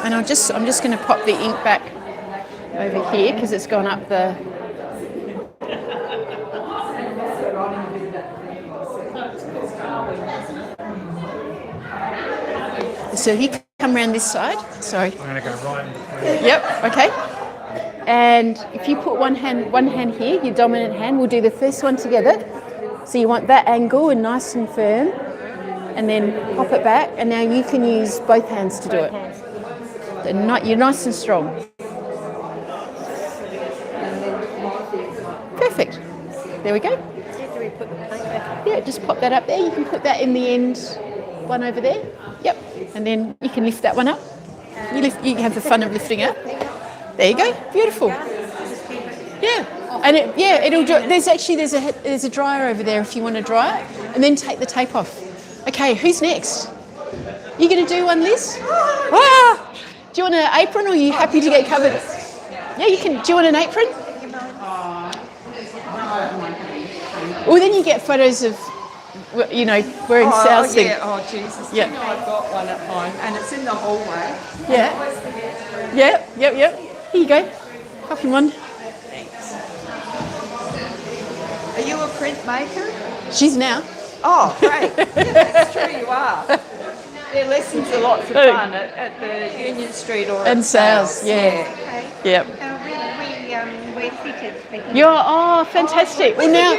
And I'm just going to pop the ink back over here because it's gone up the. So you come around this side. Sorry. I'm going to go right. Yep. Okay. And if you put one hand here, your dominant hand, we'll do the first one together. So you want that angle and nice and firm, and then pop it back. And now you can use both hands to do it. You're nice and strong. Perfect. There we go. Yeah, just pop that up there. You can put that in the end, one over there. Yep. And then you can lift that one up. You can have the fun of lifting it. There you go. Beautiful. Yeah. And it'll dry. There's a dryer over there if you want to dry it, and then take the tape off. Okay, who's next? You going to do one, Liz? Ah! Do you want an apron or are you happy to get covered? Yeah, you can. Do you want an apron? Well, then you get photos of, you know, wearing Sal's thing. Yeah. Oh, Jesus. Yeah. You know, I've got one at home and it's in the hallway. Yeah. Yep. Here you go. Copy one. Are you a printmaker? She's now. Oh, great. Yeah, that's true, you are. Their lessons are lots of fun at the Union Street or And at Sal's, yeah. Okay. Yep. We're fitted. You're fantastic. Well, now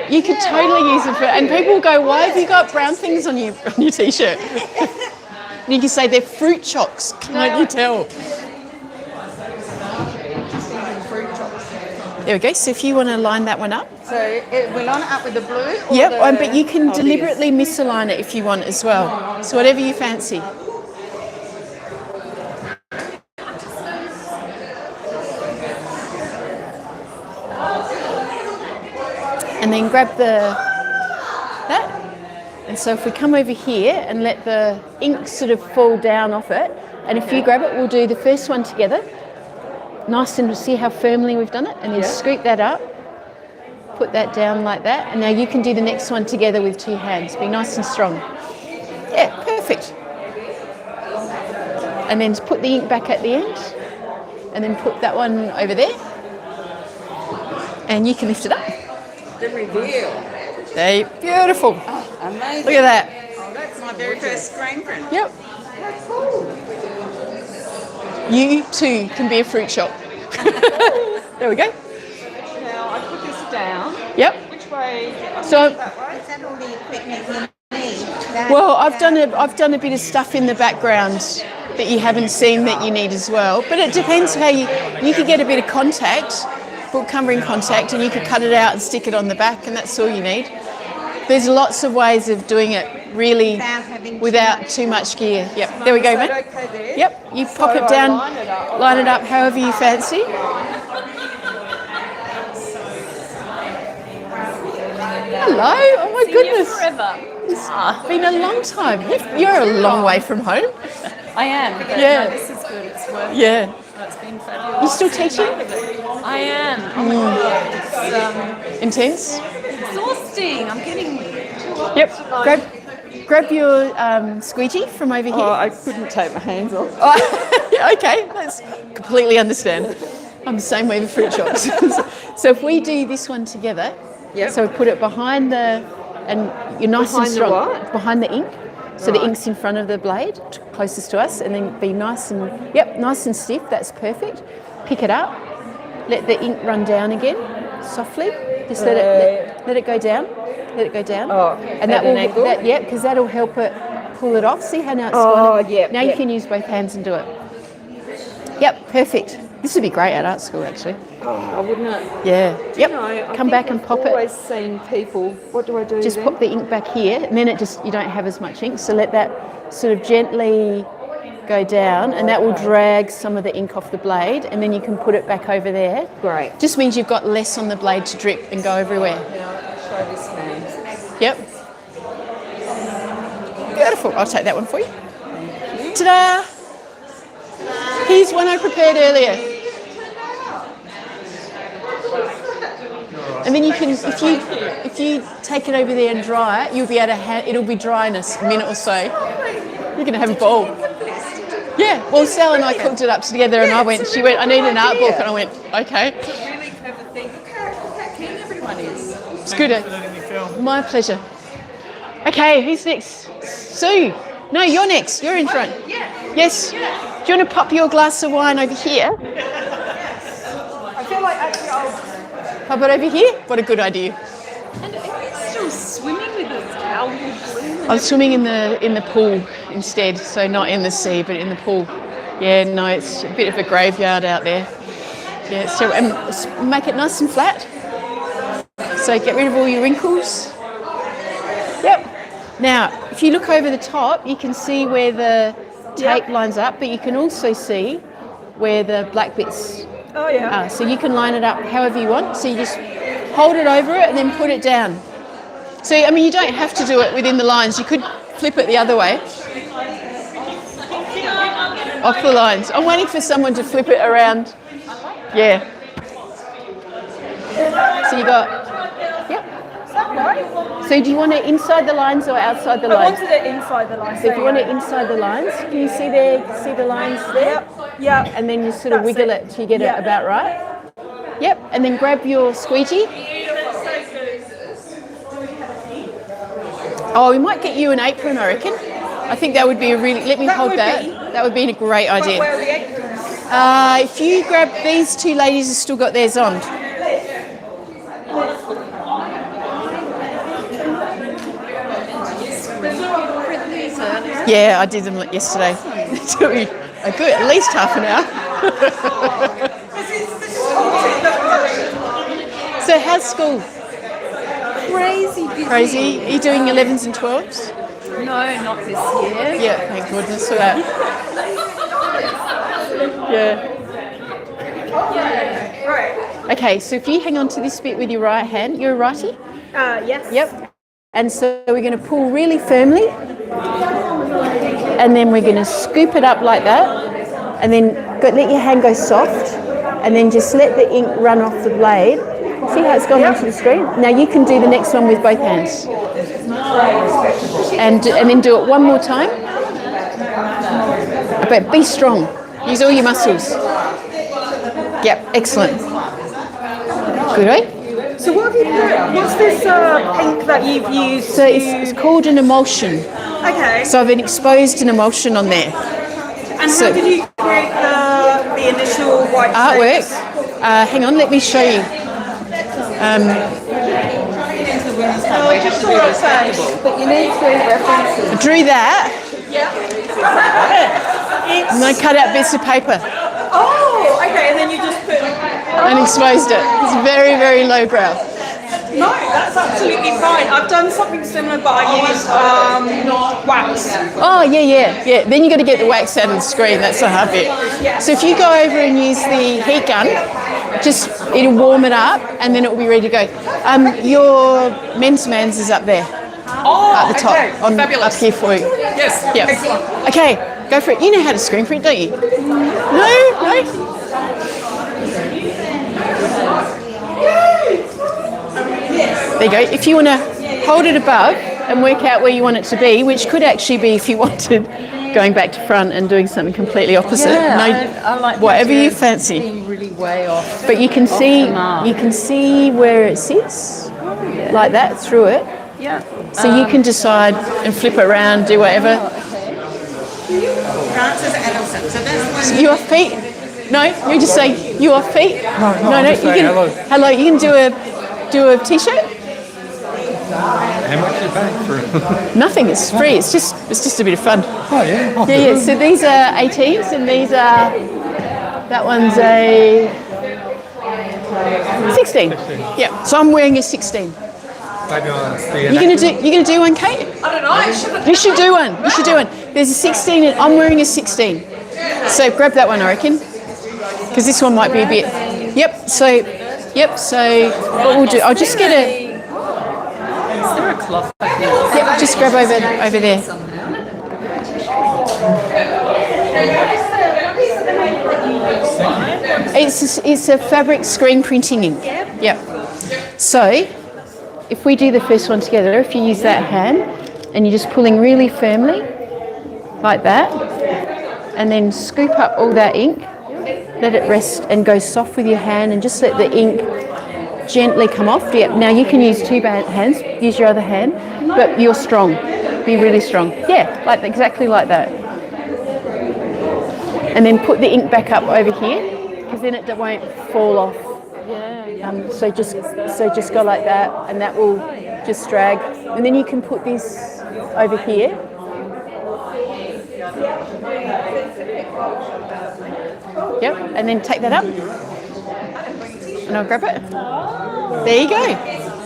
you could totally use it for, and people will go, why have you got brown things on your t-shirt? And you can say they're Fruchocs, can't you tell? There we go. So if you want to line that one up. So we'll line it up with the blue? Or Yep, the... but you can deliberately misalign it if you want as well. So whatever you fancy. And then grab that. And so if we come over here and let the ink sort of fall down off it, and if you grab it, we'll do the first one together. Nice, and see how firmly we've done it, and then scoop that up, put that down like that, and now you can do the next one together with two hands. Be nice and strong. Yeah, perfect. And then put the ink back at the end, and then put that one over there, and you can lift it up. The reveal. There, beautiful. Oh, amazing. Look at that. Oh, that's my very first screen print. Yep. You too can be a fruit shop. There we go. Now I put this down. Yep. Which way? So, That way? Is that all the equipment you need? well, I've done a bit of stuff in the background that you haven't seen that you need as well. But it depends how you could get a bit of contact, book covering contact, and you could cut it out and stick it on the back, and that's all you need. There's lots of ways of doing it really without too much gear. Yep, there we go, Is that mate. okay there? Yep, you pop So it down, I line it up however you fancy. Hello, oh my goodness. It's been a long time. You're a long way from home. I am. But Yeah. No, this is good. It's worth it. Yeah. It's been fabulous. You still teaching? I am. Oh my God. It's Intense? exhausting. I'm getting too old. Yep. Grab your squeegee from over here. Oh, I couldn't take my hands off. Okay, that's completely understand. I'm the same way with fruit shops. So if we do this one together, so we put it behind and you're nice Behind and the strong. what? Behind the ink. So the ink's in front of the blade, closest to us, and then be nice and, nice and stiff, that's perfect. Pick it up, let the ink run down again, softly. Just let it go down, let it go down. Oh, and at an angle? because that'll help it pull it off. See how now it's Oh, gone? yeah. Now you can use both hands and do it. Yep, perfect. This would be great at art school, actually. Oh, wouldn't it? Yeah. Yep. No, I Come think back and I've pop it. always seen people. What do I do? Just then? pop the ink back here, and then you don't have as much ink. So let that sort of gently go down, and that will drag some of the ink off the blade, and then you can put it back over there. Great. Just means you've got less on the blade to drip and go everywhere. Show this hand. Yep. Beautiful. I'll take that one for you. Ta-da! Here's one I prepared earlier. And then you can, if you take it over there and dry it, you'll be able to it'll be dry in a minute or so. You're going to have a bowl. Yeah, well, Sal and I cooked it up together, and she went, I need an art book, and I went, okay. It's a really clever thing. Look how keen everyone is. It's good. My pleasure. Okay, who's next? Sue. No, you're next. You're in front. Yes. Do you want to pop your glass of wine over here? I feel like actually I'll... Pop it over here? What a good idea. And it's still swimming with its algal bloom. I'm swimming in the pool instead, so not in the sea, but in the pool. Yeah, no, it's a bit of a graveyard out there. Yeah, so make it nice and flat. So get rid of all your wrinkles. Yep. Now, if you look over the top, you can see where the tape lines up, but you can also see where the black bits are. So you can line it up however you want. So you just hold it over it and then put it down. So, I mean, you don't have to do it within the lines. You could flip it the other way. Off the lines. I'm waiting for someone to flip it around. Yeah. So you got, yep. So do you want it inside the lines or outside the lines? I wanted it inside the lines. So if you want it inside the lines, can you see the lines there? Yep. And then you sort of wiggle it till you get it about right. Yep. And then grab your squeegee. Oh, we might get you an apron, I reckon. I think that would be a really, let me hold that. That would be a great idea. Where are the aprons? If you grab, these two ladies have still got theirs on. Yeah, I did them yesterday. It took me a good, at least half an hour. So how's school? Crazy busy. Crazy. Are you doing 11s and 12s? No, not this year. Yeah, thank goodness for that. Yeah. Right. Okay, so if you hang on to this bit with your right hand, you're a righty? Yes. Yep. And so we're going to pull really firmly, and then we're going to scoop it up like that, and then let your hand go soft, and then just let the ink run off the blade. See how it's gone onto the screen? Now you can do the next one with both hands. And then do it one more time. But be strong. Use all your muscles. Yep, excellent. Good, eh? So what have you put? What's this pink that you've used? So it's called an emulsion. Okay. So I've exposed an emulsion on there. And how did you create the initial white artwork? stripes? Hang on, let me show you. Just saw it first, but you need to references. I drew that. And I cut out bits of paper Oh, okay, and then you just put... and exposed it. It's very, very lowbrow. No, that's absolutely fine. I've done something similar, but I used wax. Oh, yeah. Then you got to get the wax out of the screen. That's the hard bit. So if you go over and use the heat gun, it'll warm it up, and then it'll be ready to go. Your Menz is up there. At the top. Okay. Fabulous. Up here for you. Yes. Yep. Okay, go for it. You know how to screen print, don't you? No? There you go. If you want to hold it above and work out where you want it to be, which could actually be, if you wanted, going back to front and doing something completely opposite. I like whatever you fancy. being really way off. But you can see where it sits, like that, through it. Yeah. So you can decide and flip it around, do whatever. Francis Adelson. So that's You off, Pete? No, you just say you off, Pete. No. You can hello. You can do a t-shirt. How much are you paying for it? Nothing. It's free. It's just a bit of fun. Oh, yeah. Yeah. So these are 18s, and these are. That one's a 16. Yeah. So I'm wearing a 16. Maybe I'll see You gonna do one, Kate? I don't know. You should do one. There's a 16 and I'm wearing a 16. So grab that one, I reckon. Because this one might be a bit. Yep. So what we'll do, I'll just get a. Is there a cloth back there? Yep. Just grab over there. It's a fabric screen printing ink. Yep. So if we do the first one together, if you use that hand and you're just pulling really firmly, like that, and then scoop up all that ink, let it rest and go soft with your hand and just let the ink gently come off. Yep. Now you can use two hands, use your other hand, but you're strong. Be really strong. Yeah, exactly like that. And then put the ink back up over here, because then it won't fall off. So just go like that, and that will just drag. And then you can put this over here. Yep, and then take that up. And I'll grab it. There you go.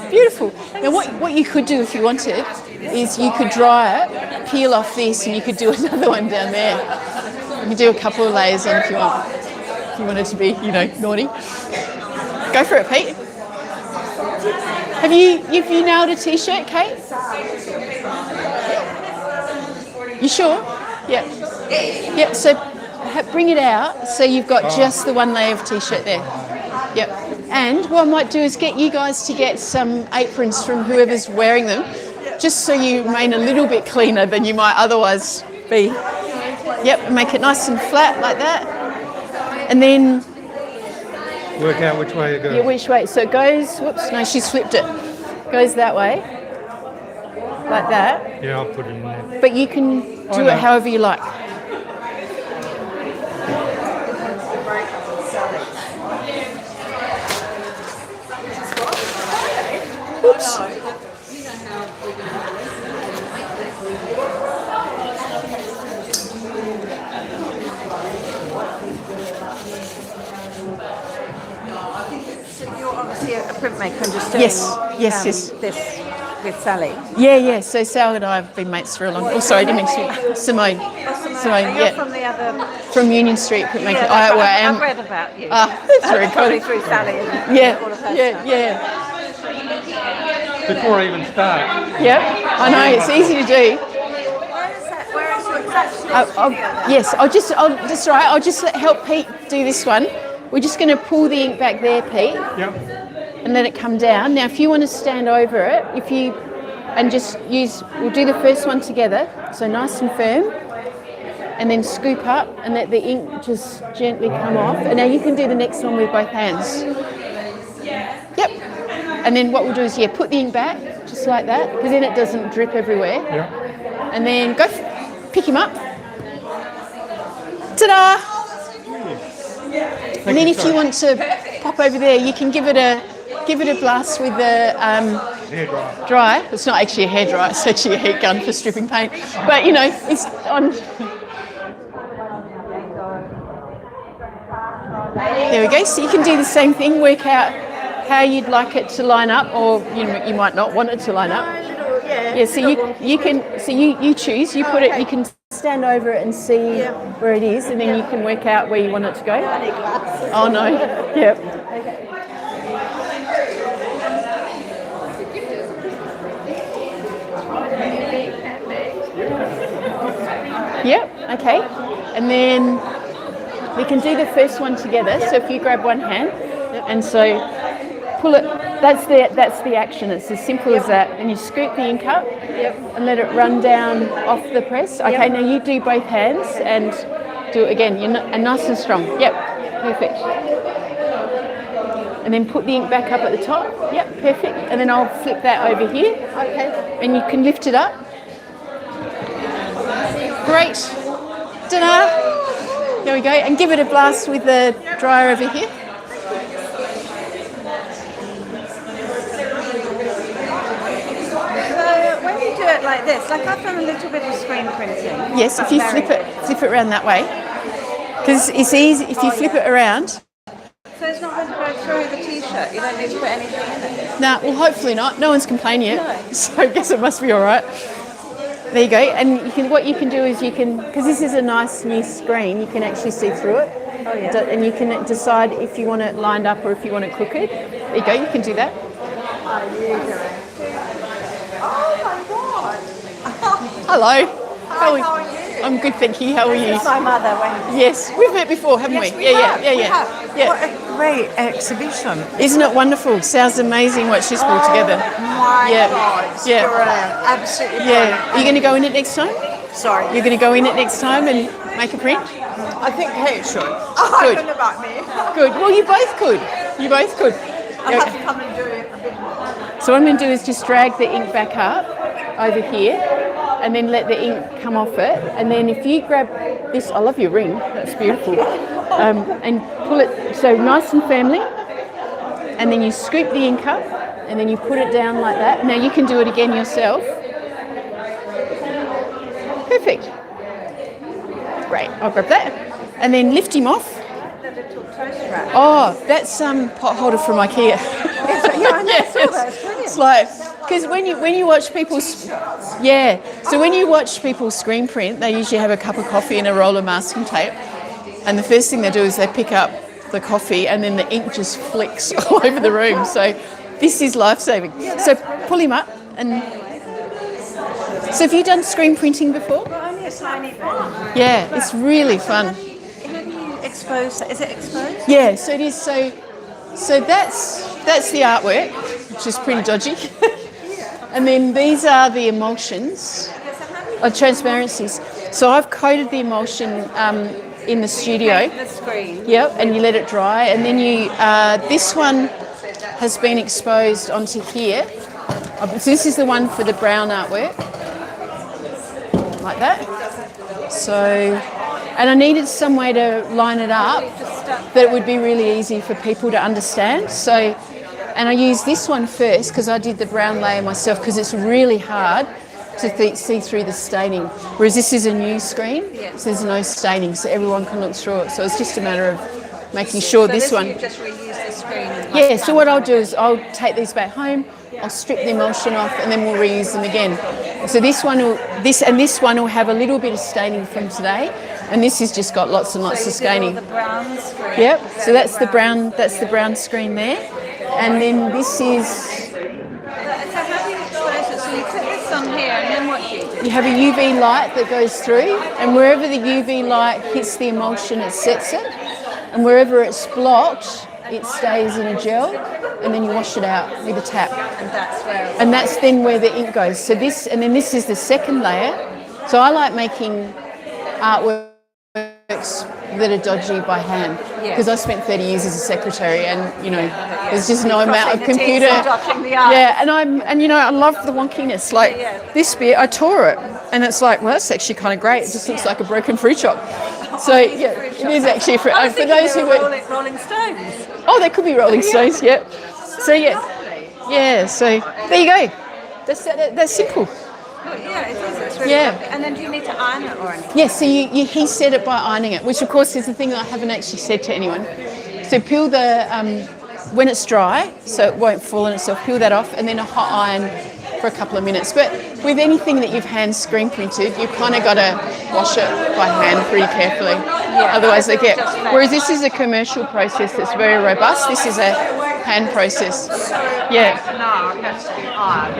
Beautiful. Now what you could do if you wanted is you could dry it, peel off this, and you could do another one down there. You can do a couple of layers on if you want. If you wanted to be, naughty. Go for it, Pete. Have you nailed a t-shirt, Kate? You sure? Yeah. Yep. So bring it out so you've got just the one layer of t-shirt there. Yep. And what I might do is get you guys to get some aprons from whoever's wearing them, just so you remain a little bit cleaner than you might otherwise be. Yep. Make it nice and flat like that, and then Work out which way it goes. yeah, which way? So it goes. Whoops! No, she's flipped it. Goes that way, like that. Yeah, I'll put it in there. But you can do it however you like. Oops. So you're obviously a printmaker and just doing Yes. this with Sally. Yeah. So Sal and I have been mates for a long time. Oh, sorry, I didn't mean to. Simone. Simone, And you're yeah. from the other... From Union Street Printmaker. Yeah, I I've am. read about you. That's very Probably cool. through Sally. All of her Yeah. stuff. Before I even start. Yep. I know, it's easy to do. Where is your actually Yes, I'll just help Pete do this one. We're just going to pull the ink back there, Pete, Yep. and let it come down. Now, if you want to stand over it, we'll do the first one together, so nice and firm, and then scoop up and let the ink just gently come off. And now you can do the next one with both hands. Yep. And then what we'll do is, put the ink back, just like that, because then it doesn't drip everywhere. Yep. And then pick him up. Ta-da! And then if you want to pop over there, you can give it a blast with the Hairdryer. dryer. It's not actually a hairdryer, it's actually a heat gun for stripping paint. But it's on. There we go. So you can do the same thing, work out how you'd like it to line up, or you might not want it to line up. Yeah, so you can, so you choose, you put it, you can stand over it and see where it is, and then you can work out where you want it to go. Oh no, yep. Yep, okay. And then we can do the first one together. So if you grab one hand, and so pull it, that's the action. It's as simple as that. And you scoop the ink up and let it run down off the press. Okay, now you do both hands and do it again. And nice and strong. Yep, perfect. And then put the ink back up at the top. Yep, perfect. And then I'll flip that over here. Okay. And you can lift it up. Great. Ta-da! There we go. And give it a blast with the dryer over here. When you do it like this, like I've done a little bit of screen printing. Yes, if you flip it around that way. Because it's easy, if you flip it around. So it's not going to go through the t-shirt, you don't need to put anything in it? Nah, well hopefully not. No one's complained yet. So I guess it must be all right. There you go. And what you can do is because this is a nice new screen, you can actually see through it. Oh yeah. And you can decide if you want it lined up or if you want it crooked. There you go, you can do that. Oh my God! Hello. Hi, how are you? I'm good, thank you. How are you? This is my mother. When Yes, we've met before, haven't we? we have. Yeah. What a great exhibition. Isn't it wonderful? Sounds amazing what she's pulled together. My Yeah. God, it's Yeah. brilliant. Absolutely Yeah. brilliant. Are you going to go in it next time? Sorry. You're going to go in it next time and make a print? I think Kate should. Oh, Good. I don't know about me. Good. Well, you both could. You both could. I'll have to come and do it a bit more. So what I'm going to do is just drag the ink back up over here and then let the ink come off it. And then if you grab this, I love your ring, that's beautiful. And pull it so nice and firmly. And then you scoop the ink up and then you put it down like that. Now you can do it again yourself. Perfect. Great, I'll grab that. And then lift him off. The little toast rack. Oh, that's pot holder from IKEA. Yeah, I know, I saw that. It's brilliant. It's like, because when you watch people, so when you watch people screen print, they usually have a cup of coffee and a roll of masking tape, and the first thing they do is they pick up the coffee and then the ink just flicks all over the room. So This is life-saving. So pull him up. And so have you done screen printing before? Only a tiny bit. Yeah, it's really fun. Have you exposed? Is it exposed? Yeah, so it is. So that's the artwork, which is pretty dodgy. And then these are the emulsions, or transparencies. So I've coated the emulsion in the studio. The screen. Yep, and you let it dry, and then you. This one has been exposed onto here. So this is the one for the brown artwork, like that. So, and I needed some way to line it up that would be really easy for people to understand. So, and I used this one first because I did the brown layer myself because it's really hard to see through the staining. Whereas this is a new screen, so there's no staining, so everyone can look through it. So it's just a matter of making sure this one. You just reuse the screen. Yeah. So what I'll do is I'll take these back home. I'll strip the emulsion off, and then we'll reuse them again. So this one will have a little bit of staining from today, and this has just got lots and lots of staining. The brown screen. Yep. So that's the brown. That's the brown screen there, and then this is. So how do you expose it? So you put this on here, and then what do you do? You have a UV light that goes through, and wherever the UV light hits the emulsion, it sets it, and wherever it's blocked, it stays in a gel, and then you wash it out with a tap. And that's then where the ink goes. So this, and then this is the second layer. So I like making artworks that are dodgy by hand because I spent 30 years as a secretary, and there's just no amount of computer. Yeah, and I love the wonkiness. Like this bit, I tore it, and it's like, well, that's actually kind of great. It just looks like a broken fruchoc. So yeah, it is actually for those who were Rolling Stones. Oh, they could be Rolling Stones. Yep. So yeah. So there you go. That's simple. Yeah, it is. It's really Yeah. lovely. And then do you need to iron it or anything? Yeah. So you he said it by ironing it, which of course is the thing that I haven't actually said to anyone. So peel the when it's dry, so it won't fall on itself. Peel that off, and then a hot iron for a couple of minutes. But with anything that you've hand screen printed, you've kind of got to wash it by hand pretty carefully. Otherwise they get. Whereas this is a commercial process that's very robust. This is a hand process. Yeah. Now it has to be ironed.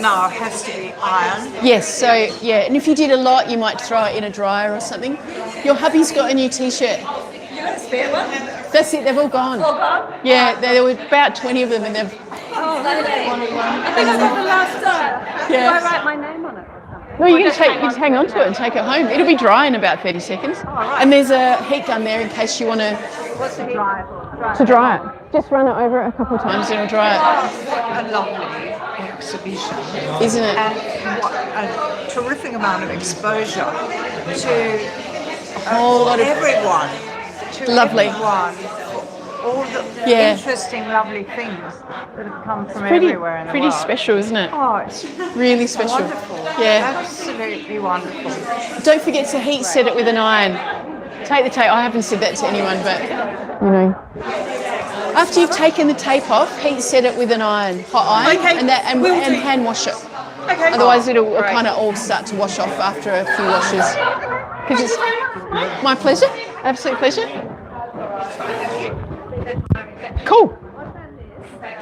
Now it has to be ironed. Yes. So yeah, and if you did a lot, you might throw it in a dryer or something. Your hubby's got a new T-shirt. You got a spare one? That's it. They've all gone. All gone? Yeah, there were about 20 of them, and they've. Oh, I think I got the last time. Yeah. Do I write my name on it or something? No, you can hang on to it and take it home. It'll be dry in about 30 seconds. And there's a heat gun there in case you want to. What's the dry? To dry it. Just run it over it a couple of times and it'll dry it. What a lovely exhibition. Isn't it? And what a terrific amount of exposure to whole lot of everyone. To lovely. everyone. All the interesting, lovely things that have come from everywhere in the world. Pretty special, isn't it? Oh, it's Really special. wonderful. Yeah. Absolutely wonderful. Don't forget to heat set it with an iron. Take the tape. I haven't said that to anyone, but after you've taken the tape off, heat set it with an iron, hot iron, and hand wash it. Okay. Otherwise, it'll kind of all start to wash off after a few washes. It's my pleasure. Absolute pleasure. Cool.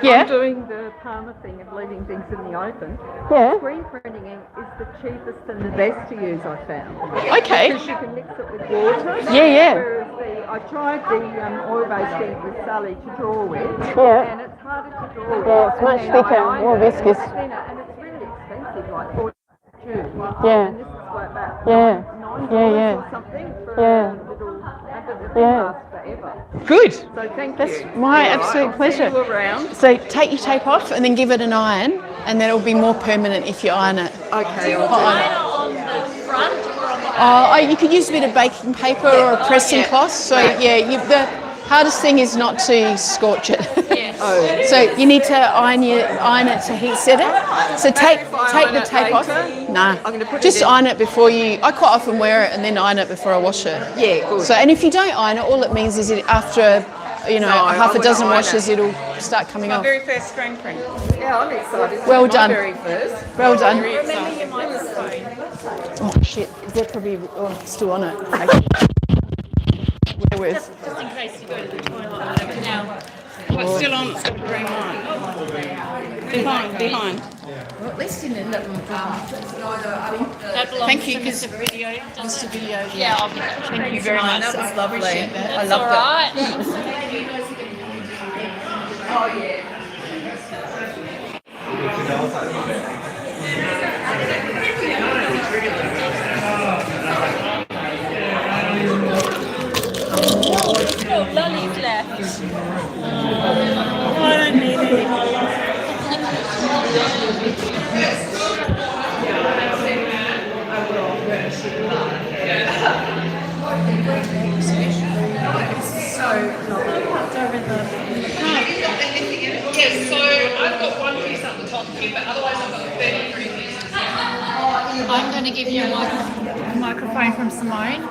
Yeah. I'm doing the Palmer thing of leaving things in the open. Yeah. Screen printing is the cheapest and the best to use, I found. Okay. Because you can mix it with water. Yeah. Whereas I tried the oil-based ink with Sally to draw with. Yeah. And it's harder to draw with. Yeah, it's much And then thicker, I more ironed it, viscous. And it's really expensive, like $42. Yeah. And this is like about Yeah. $9 or something for Yeah. a little, but it Yeah. lasts forever. Good. So thank That's you. my All right, absolute I'll pleasure. see you around. So take your tape off and then give it an iron, and then it'll be more permanent if you iron it. Okay. Hot iron. You could use a bit of baking paper or a pressing cloth. So the hardest thing is not to scorch it. So you need to iron it to heat set it. So take the tape off. Nah, just iron it before you. I quite often wear it and then iron it before I wash it. Yeah, good. So and if you don't iron it, all it means is after half a dozen washes, it'll start coming off. Very first screen print. Yeah, I'm excited. Well My done. very first. Well done. Remember your microphone. Oh shit, they're probably still on it. Okay. Where was? Just in case you go to the toilet or whatever. Now, it's still on, it's got the green light. Behind. Well, at least you didn't end up with That belongs Thank you, to 'cause- Mr. Video. Mr. Video. Yeah, I'll give it. Thank you very much. That was lovely. I That's loved all it. right. Oh, yeah. Oh, lollies left. I don't need any more. Yes, so I've got one piece at the top here, but otherwise I've got 33 pieces. I'm going to give you a microphone from Simone.